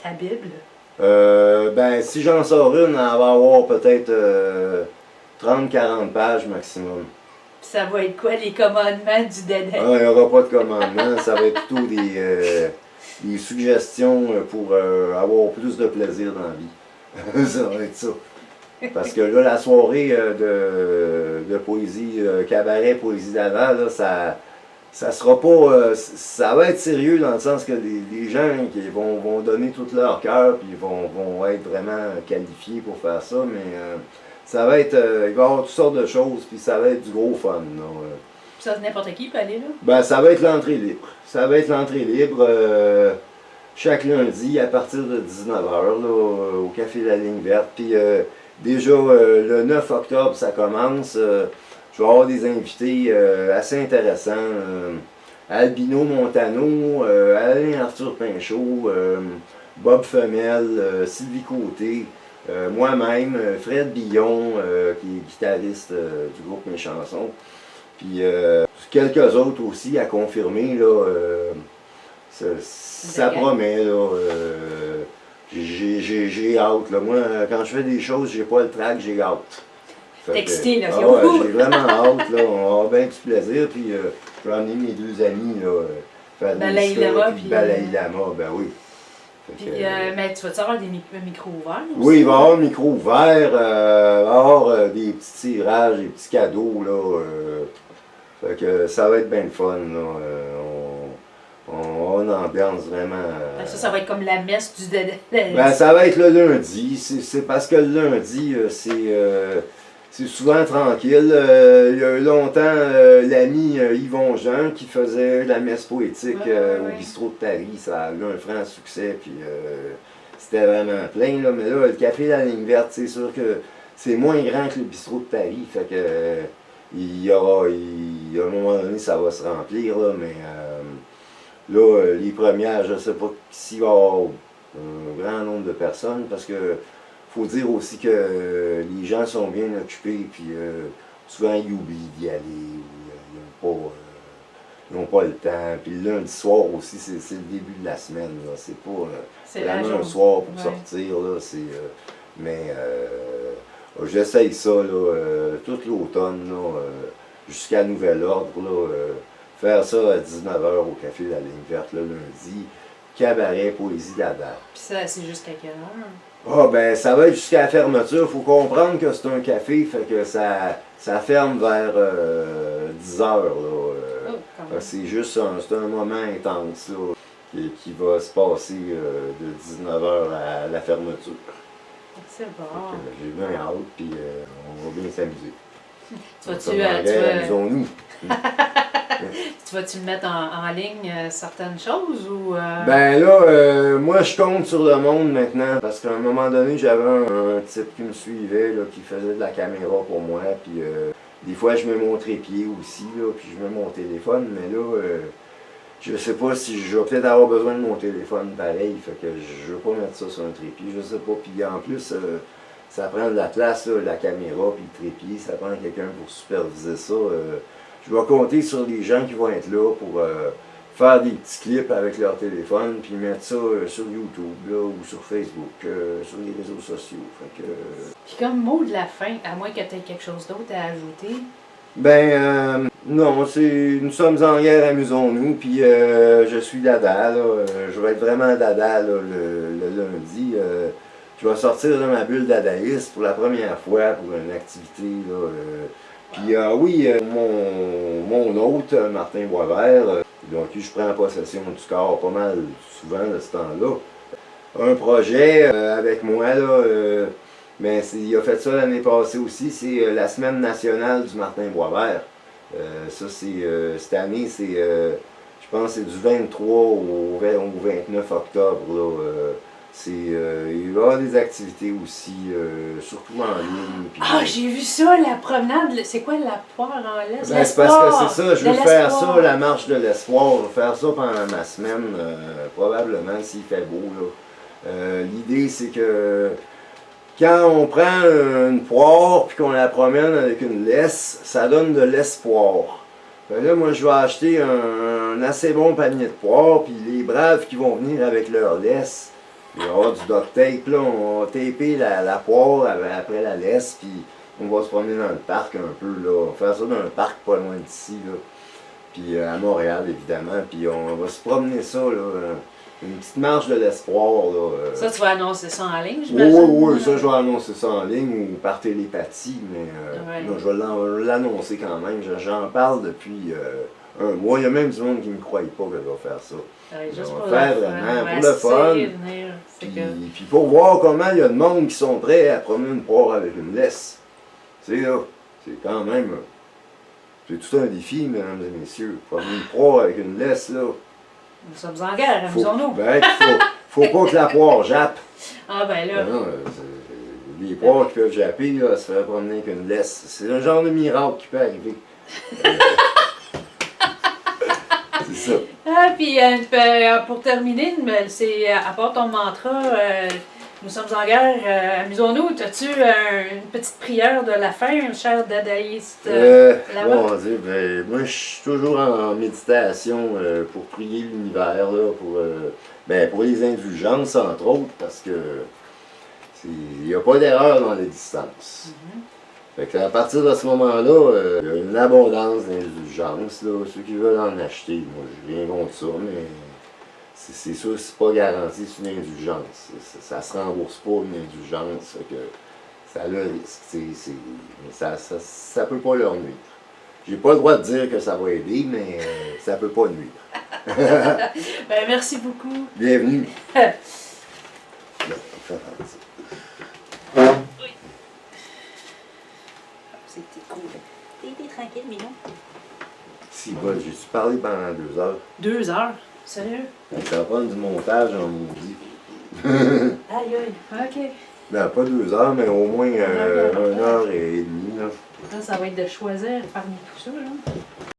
ta Bible? Ben, si j'en sors une, elle va avoir peut-être 30-40 pages maximum. Puis ça va être quoi, les commandements du Dédé? Ah, il n'y aura pas de commandement, ça va être plutôt des suggestions pour avoir plus de plaisir dans la vie. Ça va être ça. Parce que là, la soirée de poésie, cabaret, poésie d'avant, là, ça sera pas... ça va être sérieux dans le sens que des gens qui vont donner tout leur cœur, puis vont être vraiment qualifiés pour faire ça, mais ça va être... il va y avoir toutes sortes de choses, puis ça va être du gros fun. Ça, n'importe qui peut aller là? Ben, ça va être l'entrée libre. Ça va être l'entrée libre chaque lundi à partir de 19h, là, au Café La Ligne Verte. Puis déjà, le 9 octobre, ça commence. Je vais avoir des invités assez intéressants. Albino Montano, Alain Arthur Pinchot, Bob Femelle, Sylvie Côté, moi-même, Fred Billon, qui est guitariste du groupe Mes Chansons. Puis quelques autres aussi à confirmer, là. Ça promet, là. J'ai hâte, là. Moi, quand je fais des choses, j'ai pas le trac, j'ai hâte. T'es excité, là, c'est j'ai vraiment hâte, là. On va avoir bien du plaisir, puis je vais emmener mes 2 amis, là. faire des Dalai ska, Lama, puis puis, Dalai Lama, ben oui. Fait Puis, que, mais tu vas-tu avoir des micros ouverts aussi? oui, il va y avoir un micro ouvert, il va y avoir des petits tirages, des petits cadeaux, là. Fait que ça va être bien le fun, là. On a une ambiance vraiment. Ça va être comme la messe du Dada. Ben, ça va être le lundi. C'est parce que le lundi, c'est souvent tranquille. Il y a eu longtemps l'ami Yvon Jean qui faisait la messe poétique Ouais. au bistrot de Paris. Ça a eu un franc succès, puis c'était vraiment plein. Là. Mais là, le café La Ligne Verte, c'est sûr que c'est moins grand que le bistrot de Paris. Fait que il y aura, à un moment donné, ça va se remplir, là, mais là, les premières, je ne sais pas s'il va y avoir un grand nombre de personnes, parce que faut dire aussi que les gens sont bien occupés, puis souvent ils oublient d'y aller, ou ils n'ont pas le temps. Puis le lundi soir aussi, c'est le début de la semaine, là. C'est pas C'est la vraiment un journée. soir pour Ouais. sortir, là. Mais j'essaye ça, là, tout l'automne, là, jusqu'à nouvel ordre, là, faire ça à 19h au Café La Ligne Verte le lundi, cabaret, poésie dada. Puis ça, c'est jusqu'à quelle heure? Ah ben ça va être jusqu'à la fermeture. Faut comprendre que c'est un café, fait que ça ferme vers 10h. Oh, quand même. C'est juste c'est un moment intense là, qui va se passer de 19h à la fermeture. C'est Fait bon. que, j'ai bien hâte, puis on va bien s'amuser. Tu vas-tu, On s'en va, amusons-nous. tu vas-tu mettre en ligne certaines choses ou. Ben là, moi je compte sur le monde maintenant parce qu'à un moment donné, j'avais un type qui me suivait, là, qui faisait de la caméra pour moi, puis des fois je mets mon trépied aussi, là, puis je mets mon téléphone, mais là, je sais pas si je vais peut-être avoir besoin de mon téléphone pareil, fait que je veux pas mettre ça sur un trépied, je sais pas, puis en plus, ça prend de la place, là, la caméra, puis le trépied, ça prend quelqu'un pour superviser ça. Je vais compter sur les gens qui vont être là pour faire des petits clips avec leur téléphone, puis mettre ça sur YouTube là, ou sur Facebook, sur les réseaux sociaux. Fait que, Puis comme mot de la fin, à moins que tu aies quelque chose d'autre à ajouter. ben, non, nous sommes en guerre, amusons-nous, puis je suis dada, là, je vais être vraiment dada là, le lundi. Je vais sortir de ma bulle dadaïste pour la première fois pour une activité, là. Puis oui, mon hôte, Martin Boisvert, donc je prends possession du corps pas mal souvent de ce temps-là. Un projet avec moi, là, mais il a fait ça l'année passée aussi, c'est la semaine nationale du Martin Boisvert. Ça, c'est cette année, je pense que c'est du 23 au 29 octobre. Là, il va y avoir des activités aussi, surtout en ligne. Puis, Ah, j'ai vu ça, la promenade. C'est quoi la poire en laisse? ben, c'est parce que c'est ça, je veux faire ça, la marche de l'espoir, je vais faire ça pendant ma semaine, probablement s'il fait beau. L'idée c'est que quand on prend une poire puis qu'on la promène avec une laisse, ça donne de l'espoir. Là, moi je vais acheter un assez bon panier de poires, puis les braves qui vont venir avec leur laisse, il va y avoir du duct tape, là, on va taper la poire après la laisse, puis on va se promener dans le parc un peu, là. On va faire ça dans un parc pas loin d'ici, là. Puis à Montréal, évidemment. Puis on va se promener ça, là. Une petite marche de l'espoir, là. Ça, tu vas annoncer ça en ligne, Oui, j'imagine? oui, ça, je vais annoncer ça en ligne ou par télépathie, mais Ouais. non, je vais l'annoncer quand même. J'en parle depuis un mois. Il y a même du monde qui ne me croyait pas que je vais faire ça. Ouais, juste On pour va faire le fun. vraiment Ouais, pour le c'est fun. venir, c'est Puis, que- puis pour voir comment il y a de monde qui sont prêts à promener une poire avec une laisse. Tu sais, là, c'est quand même. C'est tout un défi, mesdames et messieurs. Promener une poire avec une laisse, là. Nous sommes en guerre, Faut, amusons-nous. ben, faut pas que la poire jappe. Ah, ben là. Non, les poires qui peuvent japper, là, se faire promener avec une laisse. C'est un genre de miracle qui peut arriver. C'est ça. Ah, puis pour terminer, c'est à part ton mantra, nous sommes en guerre, amusons-nous. As-tu une petite prière de la fin, cher dadaïste? là-bas? Bon Dieu, ben, moi je suis toujours en méditation pour prier l'univers, là, pour les indulgences entre autres, parce que il n'y a pas d'erreur dans les distances. Fait que à partir de ce moment-là, il y a une abondance d'indulgences, là. Ceux qui veulent en acheter, moi j'ai rien contre ça, mais c'est sûr que c'est pas garanti, c'est une indulgence. Ça se rembourse pas une indulgence, fait que ça a le risque. Mais ça peut pas leur nuire. J'ai pas le droit de dire que ça va aider, mais ça peut pas nuire. Ben, merci beaucoup. Bienvenue. Là, on fait ça. C'était cool. T'es tranquille, Minou. Si bon, j'ai-tu parlé pendant 2 heures? 2 heures? Sérieux? Ça va prendre du montage en maudit. Aïe, aïe. OK. Non, pas 2 heures, mais au moins 1 heure et demie. Là. Là, ça va être de choisir parmi tout ça, là.